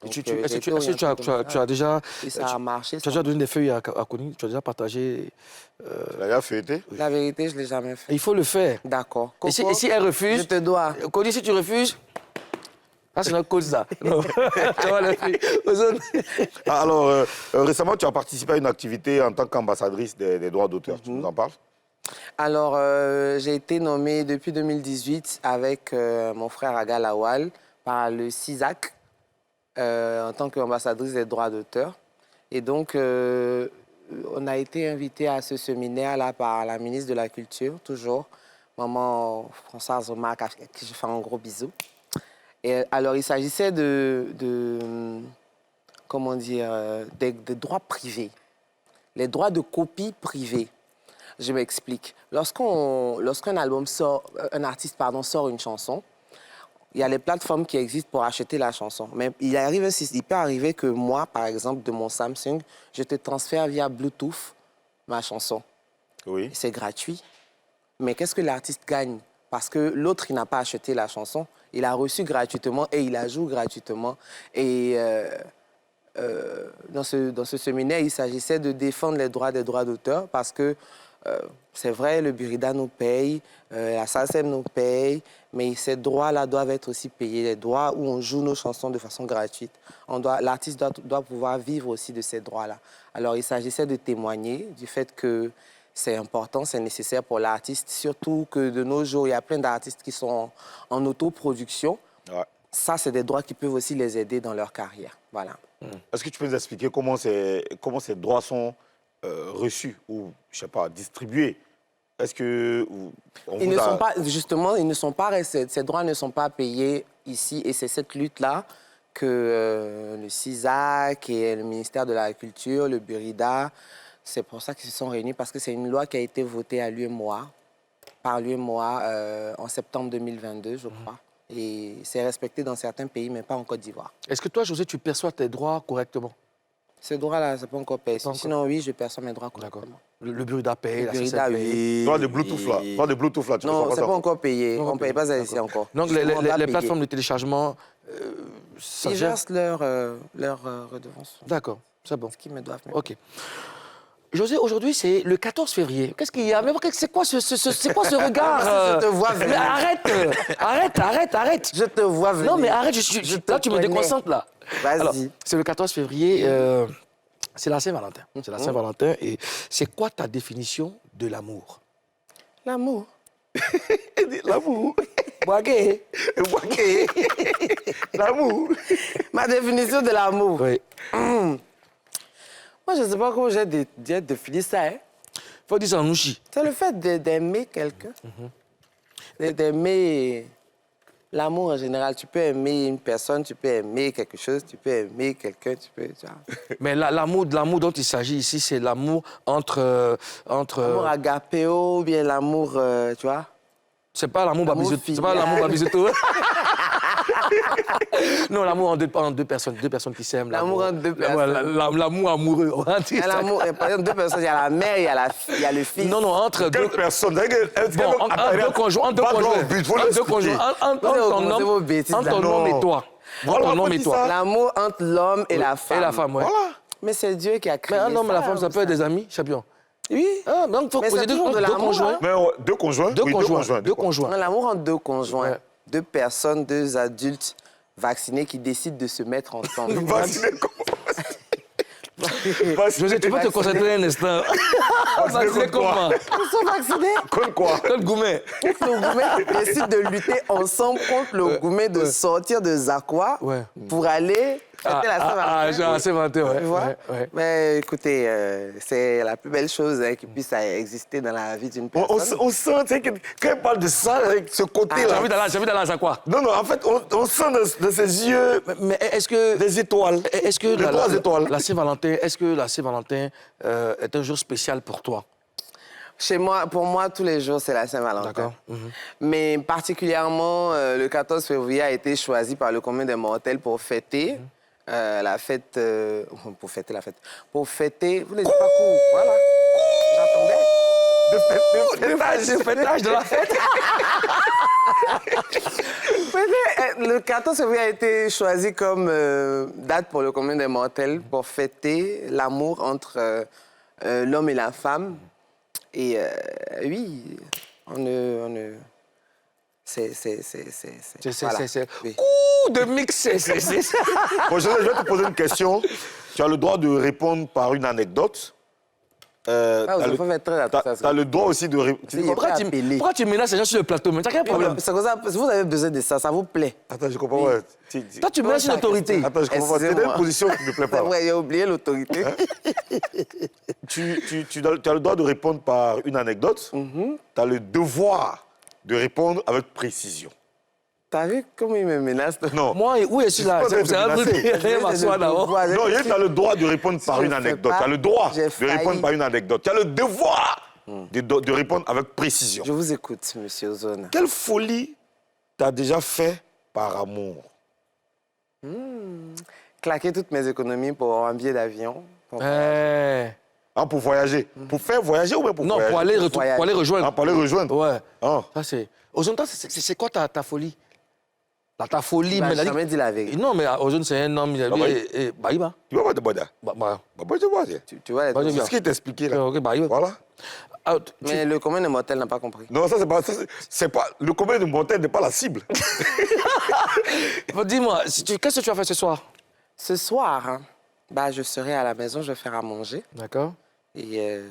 Est-ce que tu as déjà...
Et ça a marché.
Tu as déjà donné des feuilles à Connie? Tu as déjà partagé...
Tu l'as déjà fêté?
La vérité, je ne l'ai jamais fait.
Il faut le faire.
D'accord.
Et si elle refuse...
Je te dois.
Connie, si tu refuses... Ah, c'est notre cause, ça. Non. Tu vois,
alors, récemment, tu as participé à une activité en tant qu'ambassadrice des droits d'auteur. Tu nous en parles?
Alors, j'ai été nommée depuis 2018 avec mon frère Aga Lawal par le CISAC en tant qu'ambassadrice des droits d'auteur. Et donc, on a été invité à ce séminaire-là par la ministre de la Culture, toujours, maman Françoise Omar, à qui je fais un gros bisou. Et alors, il s'agissait comment dire, des droits privés, les droits de copie privée. Je m'explique. Lorsqu'un album sort, un artiste sort une chanson, il y a les plateformes qui existent pour acheter la chanson. Mais il peut arriver que moi, par exemple, de mon Samsung, je te transfère via Bluetooth ma chanson.
Oui.
C'est gratuit. Mais qu'est-ce que l'artiste gagne? Parce que l'autre, il n'a pas acheté la chanson. Il a reçu gratuitement et il la joue gratuitement. Et dans ce séminaire, il s'agissait de défendre les droits des droits d'auteur parce que c'est vrai, le Burida nous paye, la SACEM nous paye, mais ces droits-là doivent être aussi payés. Les droits où on joue nos chansons de façon gratuite. L'artiste doit pouvoir vivre aussi de ces droits-là. Alors, il s'agissait de témoigner du fait que c'est important, c'est nécessaire pour l'artiste, surtout que de nos jours, il y a plein d'artistes qui sont en autoproduction. Ouais. Ça, c'est des droits qui peuvent aussi les aider dans leur carrière. Voilà.
Est-ce que tu peux nous expliquer comment ces droits sont reçus ou, je sais pas, distribués? Est-ce que...
Ces droits ne sont pas payés ici et c'est cette lutte-là que le CISAC et le ministère de la Culture, le Burida, c'est pour ça qu'ils se sont réunis parce que c'est une loi qui a été votée à l'UEMOA, par l'UEMOA en septembre 2022, je crois. Et c'est respecté dans certains pays, mais pas en Côte d'Ivoire.
Est-ce que toi, José, tu perçois tes droits correctement?
Ces droits-là, c'est pas encore payé. Sinon, oui, je perçois mes droits correctement.
Le Burida paye, la
Burida, oui.
Toi, de Bluetooth, là. Toi, de Bluetooth, là.
Non, c'est pas encore payé. On ne paye pas ça ici encore.
Donc, les plateformes de téléchargement,
ils versent leur redevance.
D'accord, c'est bon.
Ce qu'ils me doivent.
OK. José, aujourd'hui, c'est le 14 février. Qu'est-ce qu'il y a? Mais c'est quoi ce regard?
Je te vois venir.
Mais arrête.
Je te vois venir.
Non, mais arrête, là, tu me déconcentres, là.
Vas-y.
C'est le 14 février, c'est la Saint-Valentin. C'est la Saint-Valentin. Et c'est quoi ta définition de l'amour?
L'amour.
L'amour.
Boaké.
L'amour.
Ma définition de l'amour.
Oui.
Moi, je ne sais pas comment j'ai défini ça. Hein.
Faut dire ça en ouchi.
C'est le fait d'aimer quelqu'un. D'aimer l'amour en général. Tu peux aimer une personne, tu peux aimer quelque chose, tu peux aimer quelqu'un, tu peux... Tu vois.
Mais l'amour dont il s'agit ici, c'est l'amour entre...
L'amour agapéo, ou bien l'amour, tu vois.
C'est pas l'amour Babizotto. C'est pas l'amour Babizotto. Non, l'amour en deux personnes qui s'aiment.
L'amour en deux personnes.
L'amour amoureux.
L'amour, par exemple, deux personnes, il y a la mère, il y a le fils.
Non, entre
Quelle personne?
Bon, entre deux conjoints. Entre ton homme et toi. Entre ton homme et toi.
L'amour entre l'homme et la femme.
Et la femme, ouais.
Voilà.
Mais c'est Dieu qui a créé
Mais un homme et la femme, ça peut être des amis, champion. Oui. Ah, donc il faut poser deux conjoints.
Mais deux conjoints.
Deux conjoints.
L'amour entre deux conjoints,
Ouais.
deux personnes, deux adultes vaccinés qui décident de se mettre ensemble.
Vacciné comment?
José, tu peux te concentrer un instant. Vacciné comment?
Ils sont vaccinés
Contre quoi?
Comme Goumet.
le Goumet décide de lutter ensemble contre le Goumet, de sortir de Zakwa pour aller fêter la Saint-Valentin.
La Saint-Valentin, ouais.
Tu vois?
Ouais.
Mais écoutez, c'est la plus belle chose qui puisse exister dans la vie d'une personne.
On sent, tu sais, quand elle parle de ça, avec ce côté-là.
J'ai envie d'aller à quoi?
Non, en fait, on sent dans ses yeux
mais est-ce que...
des étoiles.
Est-ce que
les trois étoiles.
La Saint-Valentin, est-ce que la Saint-Valentin est un jour spécial pour toi?
Chez moi, pour moi, tous les jours, c'est la Saint-Valentin.
D'accord.
Mais particulièrement, le 14 février a été choisi par le commun des mortels pour fêter la fête... pour fêter la fête. Pour fêter... Vous ne dites pas court. Voilà. J'attendais.
Le fêtage de la fête.
Le 14 février a été choisi comme date pour le commun des mortels pour fêter l'amour entre l'homme et la femme. Et oui, c'est...
Oui. De mix,
Bon, je vais te poser une question. Tu as le droit de répondre par une anecdote.
vous faut faire très attention.
Tu as le droit aussi de répondre.
Pourquoi tu menaces les gens sur le plateau? Mais t'as quel problème?
C'est comme ça, vous avez besoin de ça, ça vous plaît.
Attends, je comprends pas.
Toi, tu menaces une autorité.
Attends, je comprends pas. C'est une position qui ne me plaît pas.
Ouais, j'ai oublié l'autorité.
Tu as le droit de répondre par une anecdote. Tu as le devoir de répondre avec précision.
T'as vu comment il me menace?
Non.
Moi, où est-ce là? C'est un truc qui m'assoit d'abord.
Non, tu as le droit de répondre par une anecdote. Tu as le droit de répondre par une anecdote. Tu as le devoir de répondre avec précision.
Je vous écoute, monsieur Ozone.
Quelle folie t'as déjà fait par amour?
Claquer toutes mes économies pour un billet d'avion.
Pour voyager. Pour faire voyager ou bien pour voyager?
Non, pour aller rejoindre.
Pour aller rejoindre?
Ouais.
Ah.
Ça, c'est... Ozone, c'est quoi ta folie? Ta folie,
mais jamais dit la vérité.
Non, mais Ozone, c'est un homme, il a dit... Baïba.
Tu vois,
tu vois,
c'est ce qu'il t'a expliqué là.
Ok, Baïba.
Voilà.
Mais le commun des mortels n'a pas compris.
Non, ça, c'est pas... Le commun des mortels n'est pas la cible.
Dis-moi, qu'est-ce que tu as fait ce soir?
Ce soir, je serai à la maison, je vais faire à manger.
D'accord.
Et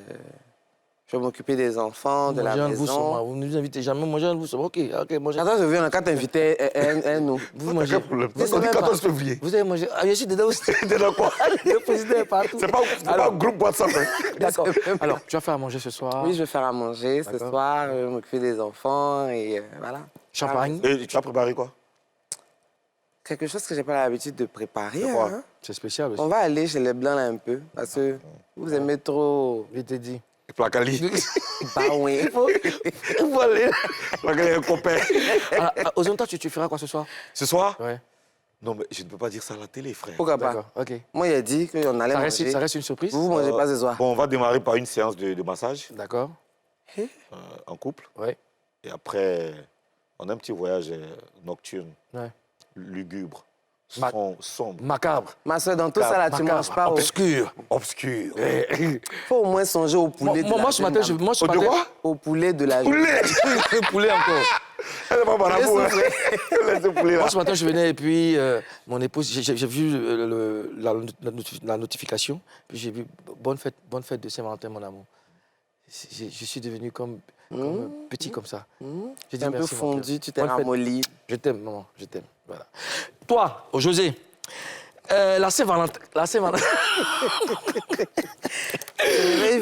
je vais m'occuper des enfants, de la maison.
Vous ne nous invitez jamais, manger un bout, ok, manger.
Attends, je viens quand t'invitais un nous.
Vous mangez.
Vous avez 14 février.
Vous avez mangé. Ah, je suis dedans aussi.
Dedans quoi?
Le président est partout.
C'est pas un groupe WhatsApp.
D'accord. Alors, tu vas faire à manger ce soir?
Oui, je vais faire à manger ce soir, je vais m'occuper des enfants et voilà.
Champagne?
Et tu as préparé quoi?
Quelque chose que j'ai pas l'habitude de préparer.
C'est spécial aussi.
On va aller chez les Blancs là un peu, parce que vous aimez trop...
Je t'ai dit.
Placali.
Oui, il faut
aller. Placali est un copain.
Ozone, toi, tu feras quoi ce soir?
Ce soir?
Ouais.
Non, mais je ne peux pas dire ça à la télé, frère.
Pourquoi pas?
D'accord, ok.
Moi, il a dit qu'on allait manger.
Ça reste une surprise?
Vous mangez pas ce soir?
Bon, on va démarrer par une séance de massage.
D'accord.
En couple.
Ouais.
Et après, on a un petit voyage nocturne.
Ouais.
Lugubre. Sombre.
Macabre.
Ma soeur, dans tout ça, là, tu ne manges pas.
Obscur.
Il faut au moins songer au poulet de la
Moi, ce matin,
au poulet de la
poulet.
Poulet encore.
Elle n'est pas par l'amour.
Moi, ce matin, je venais et puis mon épouse, j'ai vu la notification, puis j'ai vu bonne fête de Saint-Valentin, mon amour. Je suis devenu comme petit comme ça.
J'ai dit un peu fondu, tu t'es ramolli.
Je t'aime, maman, je t'aime. Voilà. Toi, José, la Saint-Valentin.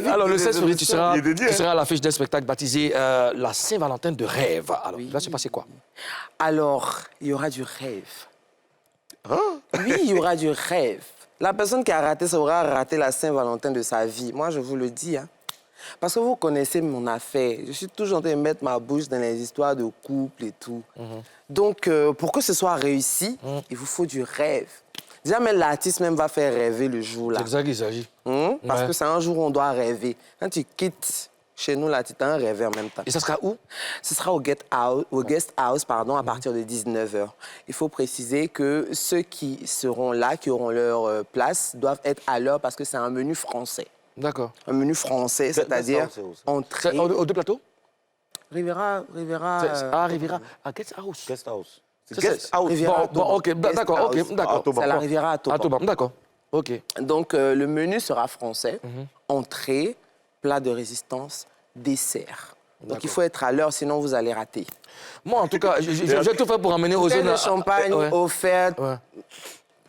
Alors, le 16 février, tu seras à l'affiche d'un spectacle baptisé La Saint-Valentin de rêve. Alors, là, c'est passé quoi?
Alors, il y aura du rêve. Oui, il y aura du rêve. La personne qui a raté, ça aura raté la Saint-Valentin de sa vie. Moi, je vous le dis. Parce que vous connaissez mon affaire. Je suis toujours en train de mettre ma bouche dans les histoires de couple et tout. Donc, pour que ce soit réussi, il vous faut du rêve. Déjà, même l'artiste même va faire rêver le jour-là.
C'est ça qu'il s'agit.
Parce que c'est un jour où on doit rêver. Quand tu quittes chez nous, là, tu as un rêve en même temps.
Et ça sera où?
Ce sera au Guest House, à partir de 19h. Il faut préciser que ceux qui seront là, qui auront leur place, doivent être à l'heure parce que c'est un menu français.
D'accord.
Un menu français, c'est-à-dire entrée...
Aux deux plateaux?
Rivera...
Rivera. Guest House.
Guest House.
C'est Guest House.
Ok, d'accord,
C'est la Riviera à Toba.
D'accord, ok.
Donc, le menu sera français. Entrée, plat de résistance, dessert. Donc, il faut être à l'heure, sinon vous allez rater.
Moi, en tout cas, je vais tout faire pour amener aux zones...
de champagne offerte.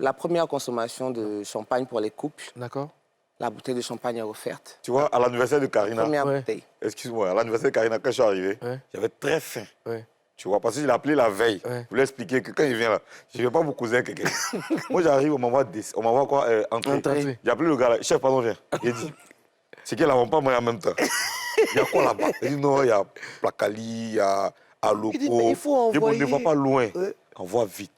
La première consommation de champagne pour les couples.
D'accord.
La bouteille de champagne est offerte.
Tu vois, à l'anniversaire de Karina...
Première bouteille.
Excuse-moi, à l'anniversaire de Karina, quand je suis arrivé, j'avais très faim. Tu vois, parce que je l'ai appelé la veille. Je voulais expliquer que quand il vient là, je ne vais pas vous causer avec quelqu'un. Moi, j'arrive, on m'envoie quoi? Entrée. J'ai appelé le gars là, chef, pardon, viens. Il dit, c'est qu'elle n'avons pas mangé en même temps. Il y a quoi là-bas? Il dit, non, il y a Placali, il y a Aloko.
Il dit, mais il faut envoyer...
Je ne vois pas loin. Envoie vite.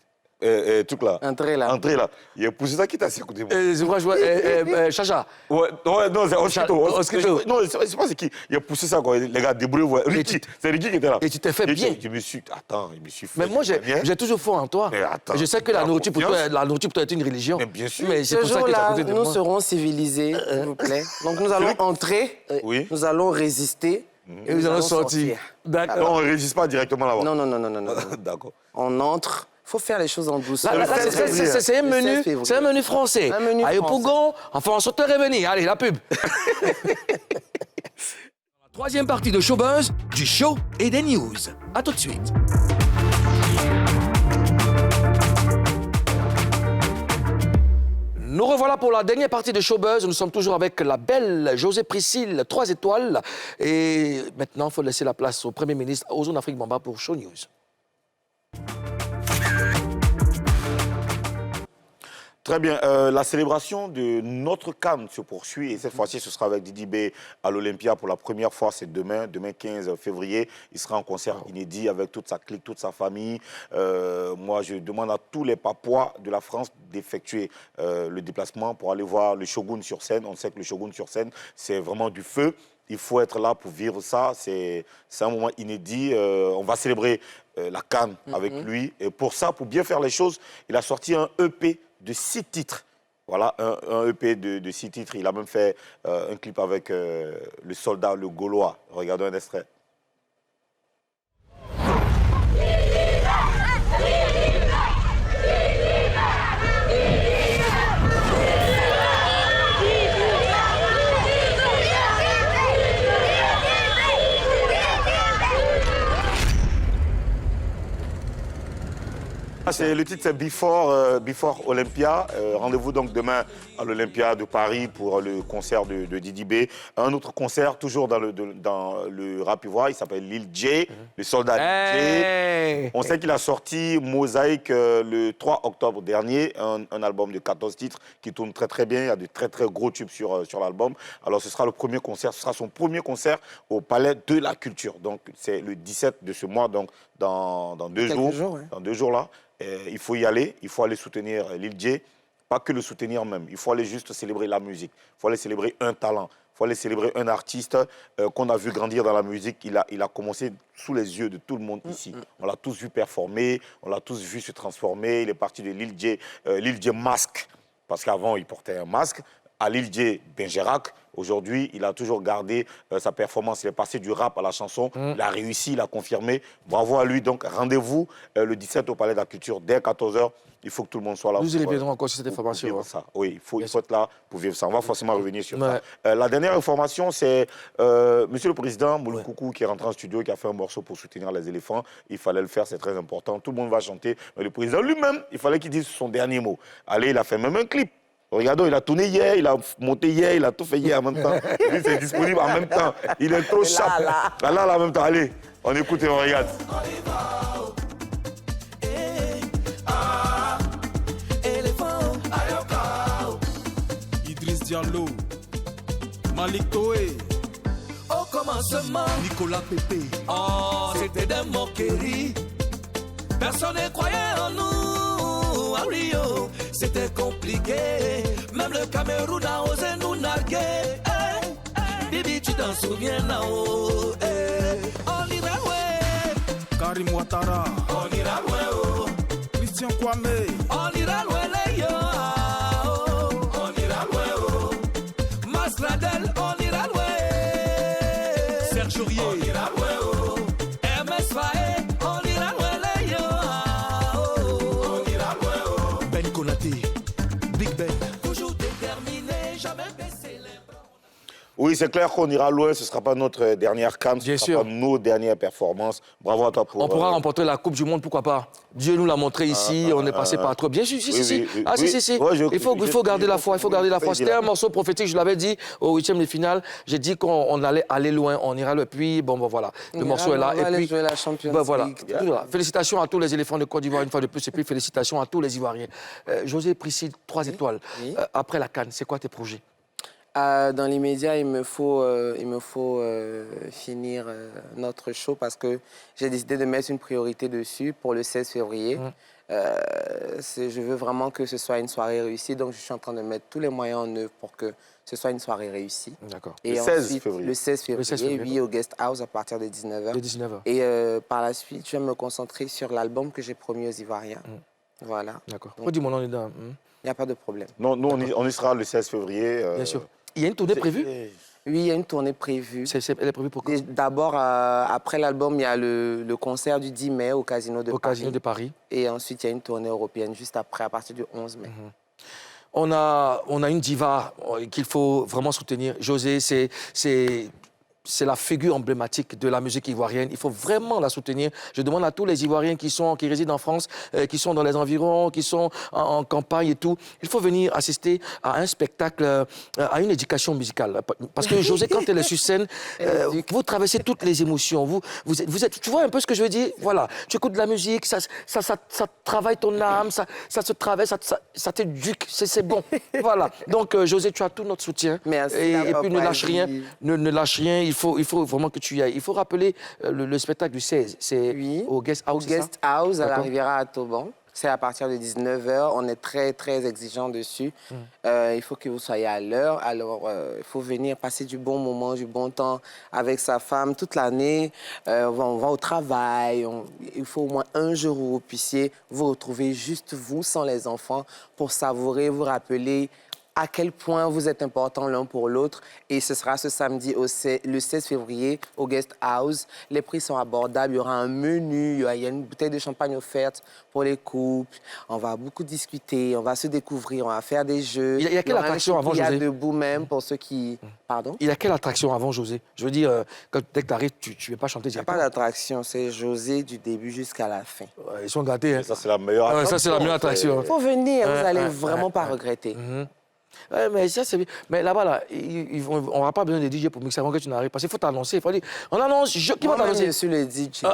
Truc là.
Entrée là.
Entrée là. Il y a poussé ça qui t'a assis à côté de moi.
C'est quoi, je vois Chacha.
Ouais, non, c'est Osquito. Non, c'est pas c'est qui. Il a poussé ça, quoi. Les gars, débrouillez-vous. Ricky, c'est Ricky qui était là.
Et tu t'es fait bien.
Je me suis... Attends, il me suis fait...
Mais moi, j'ai toujours foi en toi.
Mais attends.
Je sais que la nourriture pour toi est une religion.
Mais bien sûr.
Mais c'est pour ça que tu es à côté de moi.
Nous serons civilisés, s'il vous plaît. Donc nous allons entrer, nous allons résister.
Et nous allons sortir.
D'accord. Non, on ne résiste pas directement là-bas.
Non.
D'accord.
On entre. Il faut faire les choses en douceur.
Là, c'est un menu français.
Un menu
Allez,
français.
Pougon, enfin, on saute revenir. Allez, la pub.
Troisième partie de Showbuzz, du show et des news. À tout de suite.
Nous revoilà pour la dernière partie de Showbuzz. Nous sommes toujours avec la belle Josée Priscille, 3 étoiles. Et maintenant, il faut laisser la place au Premier ministre Ozone Afrique Bamba pour Show News.
Très bien. La célébration de notre CAN se poursuit et cette fois-ci, ce sera avec Didi B à l'Olympia pour la première fois. C'est demain 15 février. Il sera en concert inédit avec toute sa clique, toute sa famille. Moi, je demande à tous les Papouas de la France d'effectuer le déplacement pour aller voir le Shogun sur scène. On sait que le Shogun sur scène, c'est vraiment du feu. Il faut être là pour vivre ça. C'est un moment inédit. On va célébrer la CAN avec lui. Et pour ça, pour bien faire les choses, il a sorti un EP de 6 titres. Voilà, un EP de 6 titres. Il a même fait un clip avec le soldat, le Gaulois. Regardons un extrait. Le titre, c'est Before Olympia. Rendez-vous donc demain à l'Olympia de Paris pour le concert de Didi B. Un autre concert, toujours dans le rap ivoire, il s'appelle Lil J, le soldat Lil J. On sait qu'il a sorti Mosaïque le 3 octobre dernier, un album de 14 titres qui tourne très très bien. Il y a de très très gros tubes sur l'album. Alors ce sera le premier concert, ce sera son premier concert au Palais de la Culture. Donc c'est le 17 de ce mois, donc dans 2 jours. Dans 2 jours là. Il faut y aller, il faut aller soutenir Lil J, pas que le soutenir même, il faut aller juste célébrer la musique, il faut aller célébrer un talent, il faut aller célébrer un artiste qu'on a vu grandir dans la musique. Il a commencé sous les yeux de tout le monde ici. On l'a tous vu performer, on l'a tous vu se transformer. Il est parti de Lil J masque, parce qu'avant il portait un masque, à Lil J Benjerac. Aujourd'hui, il a toujours gardé sa performance. Il est passé du rap à la chanson. Il a réussi, il a confirmé. Bravo à lui. Donc, rendez-vous le 17 au Palais de la Culture dès 14h. Il faut que tout le monde soit là.
Nous reviendrons encore sur cette information.
Ça. Oui, il faut être là pour vivre ça. On va forcément revenir sur ça. La dernière information, c'est Monsieur le Président Moulou Coucou qui est rentré en studio, qui a fait un morceau pour soutenir les éléphants. Il fallait le faire, c'est très important. Tout le monde va chanter. Mais le Président lui-même, il fallait qu'il dise son dernier mot. Allez, il a fait même un clip. Regardons, il a tourné hier, il a monté hier, il a tout fait hier en même temps. Lui, c'est disponible en même temps. Il est trop sharp. Là, en même temps. Allez, on écoute et on regarde.
Idriss Diallo, Malik Toé,
commencement. Nicolas Pépé. Oh, c'était des moqueries. Personne ne croyait en nous. À Rio, c'était compliqué. Même le Cameroun a osé nous narguer. Bibi, tu t'en souviens là-haut. On ira loin.
Karim Ouattara.
On ira loin.
Christian Kwame.
On ira loin les yo. On ira loin. Masradel, on ira loin. Serge Aurier. On ira loin. MS Faé, on ira loin les yo. On ira loin. Ben Konaté, Big Ben. Toujours déterminé, jamais baisser les bras.
Oui, c'est clair qu'on ira loin. Ce ne sera pas notre dernière CAN, ce ne sera pas nos dernières performances. Bravo à toi pour...
On pourra remporter la Coupe du Monde, pourquoi pas? Dieu nous l'a montré ici, on est passé par trop. Bien sûr, si.
Ouais,
il faut garder la foi, C'était un morceau prophétique, je l'avais dit au 8e de finale. J'ai dit qu'on allait aller loin, on ira loin. Puis, bon, voilà, le morceau est là.
On va aller jouer la Champions League.
Voilà. Félicitations à tous les éléphants de Côte d'Ivoire, une fois de plus, et puis félicitations à tous les Ivoiriens. José Priscille, 3 étoiles. Après la CAN, c'est quoi tes projets?
Dans l'immédiat, il me faut finir notre show parce que j'ai décidé de mettre une priorité dessus pour le 16 février. Je veux vraiment que ce soit une soirée réussie, donc je suis en train de mettre tous les moyens en œuvre pour que ce soit une soirée réussie.
D'accord.
Et
le 16 février.
Le 16 février, oui, au Guest House à partir de 19h. Et par la suite, je vais me concentrer sur l'album que j'ai promis aux Ivoiriens. Voilà.
D'accord. Dis mon nom dedans.
Il n'y a pas de problème.
Non, nous, on y sera le 16 février.
Bien sûr. Il y a une tournée prévue?
Oui, il y a une tournée prévue.
Elle est prévue pour quand?
D'abord, après l'album, il y a le concert du 10 mai au Casino de Paris.
Au Casino de Paris.
Et ensuite, il y a une tournée européenne juste après, à partir du 11 mai.
On a une diva qu'il faut vraiment soutenir. José, c'est la figure emblématique de la musique ivoirienne. Il faut vraiment la soutenir. Je demande à tous les Ivoiriens qui résident en France, qui sont dans les environs, qui sont en campagne et tout, il faut venir assister à un spectacle, à une éducation musicale. Parce que José, quand elle est sur scène, vous traversez toutes les émotions. Vous êtes, tu vois un peu ce que je veux dire? Voilà, tu écoutes de la musique, ça travaille ton âme, ça se traverse, ça t'éduque, c'est bon. Voilà. Donc, José, tu as tout notre soutien.
Merci.
Et puis, ne lâche rien. Ne lâche rien. Il faut vraiment que tu y ailles. Il faut rappeler le spectacle du 16. C'est au Guest House.
Au Guest House, à la Riviera à Toban. C'est à partir de 19h. On est très, très exigeants dessus. Il faut que vous soyez à l'heure. Alors, il faut venir passer du bon moment, du bon temps avec sa femme toute l'année. On va au travail. Il faut au moins un jour où vous puissiez vous retrouver juste vous, sans les enfants, pour savourer, vous rappeler à quel point vous êtes important l'un pour l'autre. Et ce sera ce samedi, le 16 février, au Guest House. Les prix sont abordables. Il y aura un menu, il y a une bouteille de champagne offerte pour les couples. On va beaucoup discuter, on va se découvrir, on va faire des jeux.
Il y a quelle attraction avant, José?
Il y a debout même pour ceux qui... Pardon?
Il y a quelle attraction avant, José? Je veux dire, dès que tu arrives, tu ne veux pas chanter directement.
Il n'y a pas d'attraction, c'est José du début jusqu'à la fin.
Ils sont gâtés. Hein.
Ça, c'est la meilleure attraction.
Ça, c'est la meilleure attraction.
Il faut venir, vous n'allez vraiment pas regretter.
Mais ça, c'est... Mais là-bas, là, on n'aura pas besoin de DJ pour mixer avant que tu n'arrives. Parce qu'il faut t'annoncer. Il faut dire, on annonce, qui va t'annoncer?
Je suis le DJ.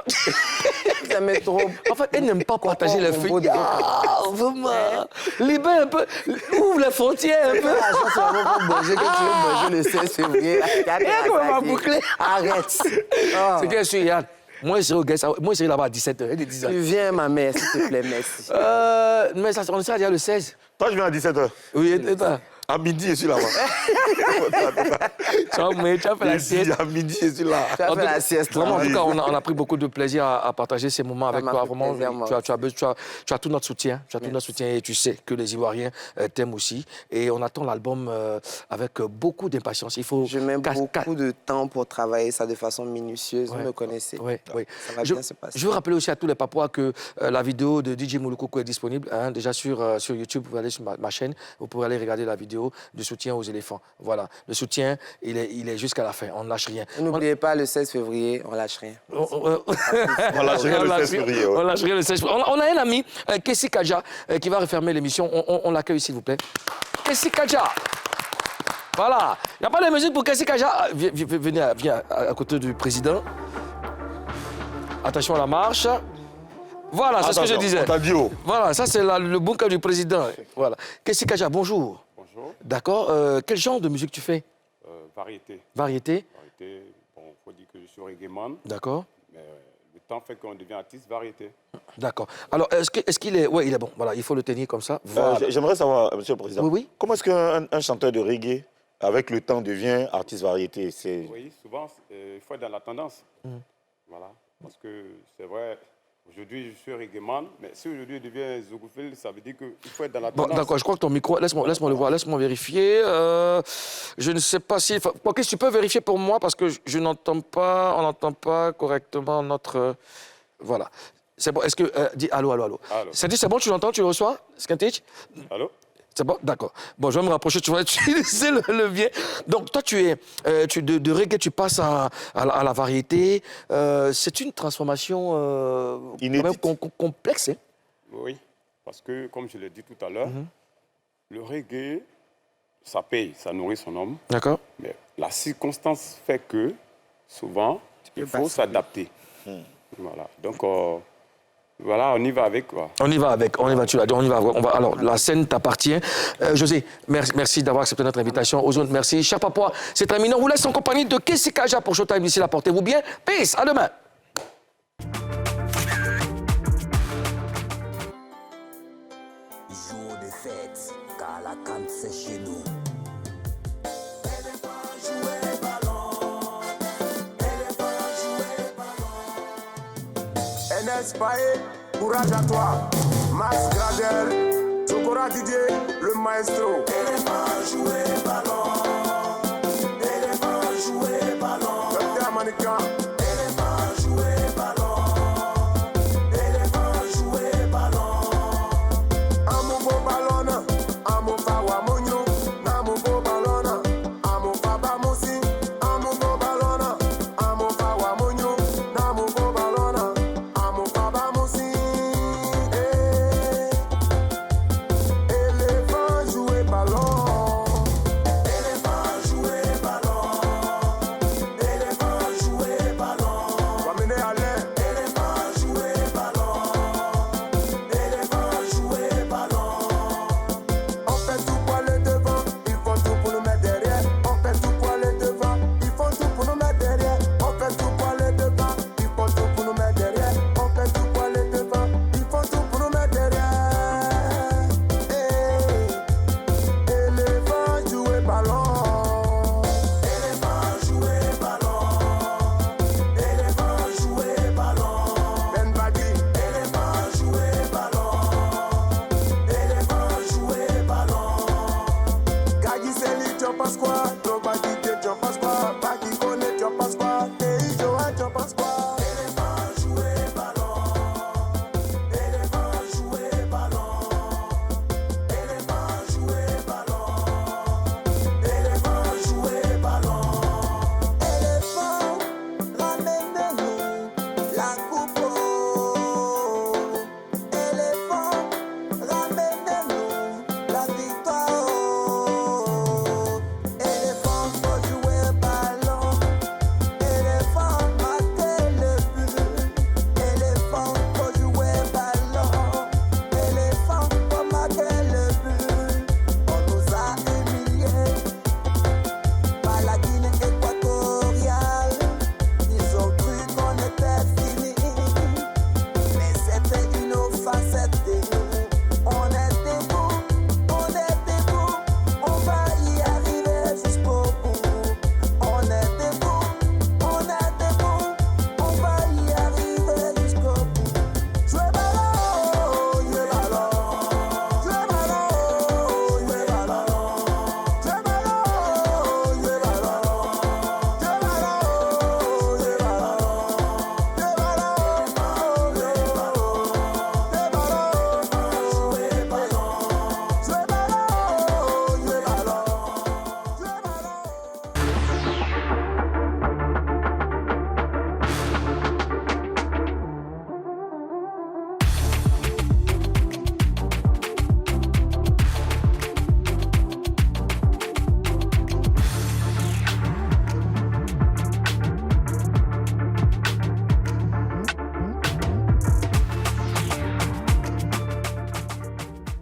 Ça m'est trop...
En fait, elle n'aime pas partager les feuilles. Vraiment. Libère un peu. Ouvre les frontières un peu.
C'est vraiment pour manger que tu veux manger le 16 février.
On va boucler.
Arrête.
C'est que je suis Yann. Moi, je serai là-bas à 17h.
Tu viens, ma mère, s'il te plaît, merci.
Mais ça, on sera déjà le 16.
Toi, je viens à 17h.
Oui, et toi?
À midi, je suis là-bas.
Tu as fait la sieste.
À midi, je suis là.
Tu as fait la sieste.
Vraiment, en tout cas, on a pris beaucoup de plaisir à partager ces moments avec toi. Vraiment, tu as tout notre soutien. Tu as tout notre soutien et tu sais que les Ivoiriens t'aiment aussi. Et on attend l'album avec beaucoup d'impatience.
Je mets beaucoup de temps pour travailler ça de façon minutieuse. Vous me connaissez.
Oui.
Ça va bien se passer.
Je veux rappeler aussi à tous les Papouas que la vidéo de DJ Moulokoko est disponible déjà sur YouTube. Vous pouvez aller sur ma chaîne. Vous pouvez aller regarder la vidéo de soutien aux éléphants. Voilà. Le soutien, il est jusqu'à la fin. On ne lâche rien.
N'oubliez pas, le 16 février, on ne lâche rien.
On lâche rien le 16 février.
On lâche rien le 16 février. On a un ami, Kessi Kadja, qui va refermer l'émission. On l'accueille, s'il vous plaît. Kessi Kadja. Voilà. Il n'y a pas de musique pour Kessi Kadja. Viens à côté du président. Attention à la marche. Voilà, c'est ce que je disais. Voilà, ça c'est le bunker du président. Voilà. Kessi Kadja, bonjour.
Bonjour.
D'accord. Quel genre de musique tu fais?
Variété.
Variété.
Bon, il faut dire que je suis reggaeman.
D'accord.
Mais le temps fait qu'on devient artiste variété.
D'accord. Alors, est-ce qu'il est... Oui, il est bon. Voilà, il faut le tenir comme ça. Voilà.
J'aimerais savoir, Monsieur le Président,
oui.
Comment est-ce qu'un chanteur de reggae, avec le temps, devient artiste variété?
Oui, souvent, il faut être dans la tendance. Voilà. Parce que c'est vrai, aujourd'hui, je suis reggaeman, mais si aujourd'hui je deviens Zogoufil, ça veut dire qu'il faut être dans la tendance.
Bon, d'accord, je crois que ton micro... Laisse-moi le voir, laisse-moi vérifier. Je ne sais pas si... Ok, tu peux vérifier pour moi, parce que je n'entends pas... On n'entend pas correctement notre... Voilà. C'est bon, est-ce que... dis allô.
Allô.
C'est dit, c'est bon, tu l'entends, tu le reçois, Skintich?
Allô.
C'est bon, d'accord. Bon, je vais me rapprocher, tu vas utiliser le levier. Donc, toi, de reggae, tu passes à la variété. C'est une transformation complexe. Hein?
Oui, parce que, comme je l'ai dit tout à l'heure, le reggae, ça paye, ça nourrit son homme. D'accord. Mais la circonstance fait que, souvent, il faut s'adapter. Voilà. Donc, voilà, on y va avec quoi.
On y va, tu l'as dit, on y va. Alors, la scène t'appartient. José, merci d'avoir accepté notre invitation. Ozone, merci. Cher Papa, c'est terminé. On vous laisse en compagnie de Kessi Kaja pour Showtime. D'ici là, portez-vous bien. Peace, à demain.
Jour de fête, car la canne c'est chez nous.
NS Paé, courage à toi. Max Gradel, Chokora Didier, le maestro. Éléphant jouer ballon. Éléphant jouer ballon. Docteur Manika.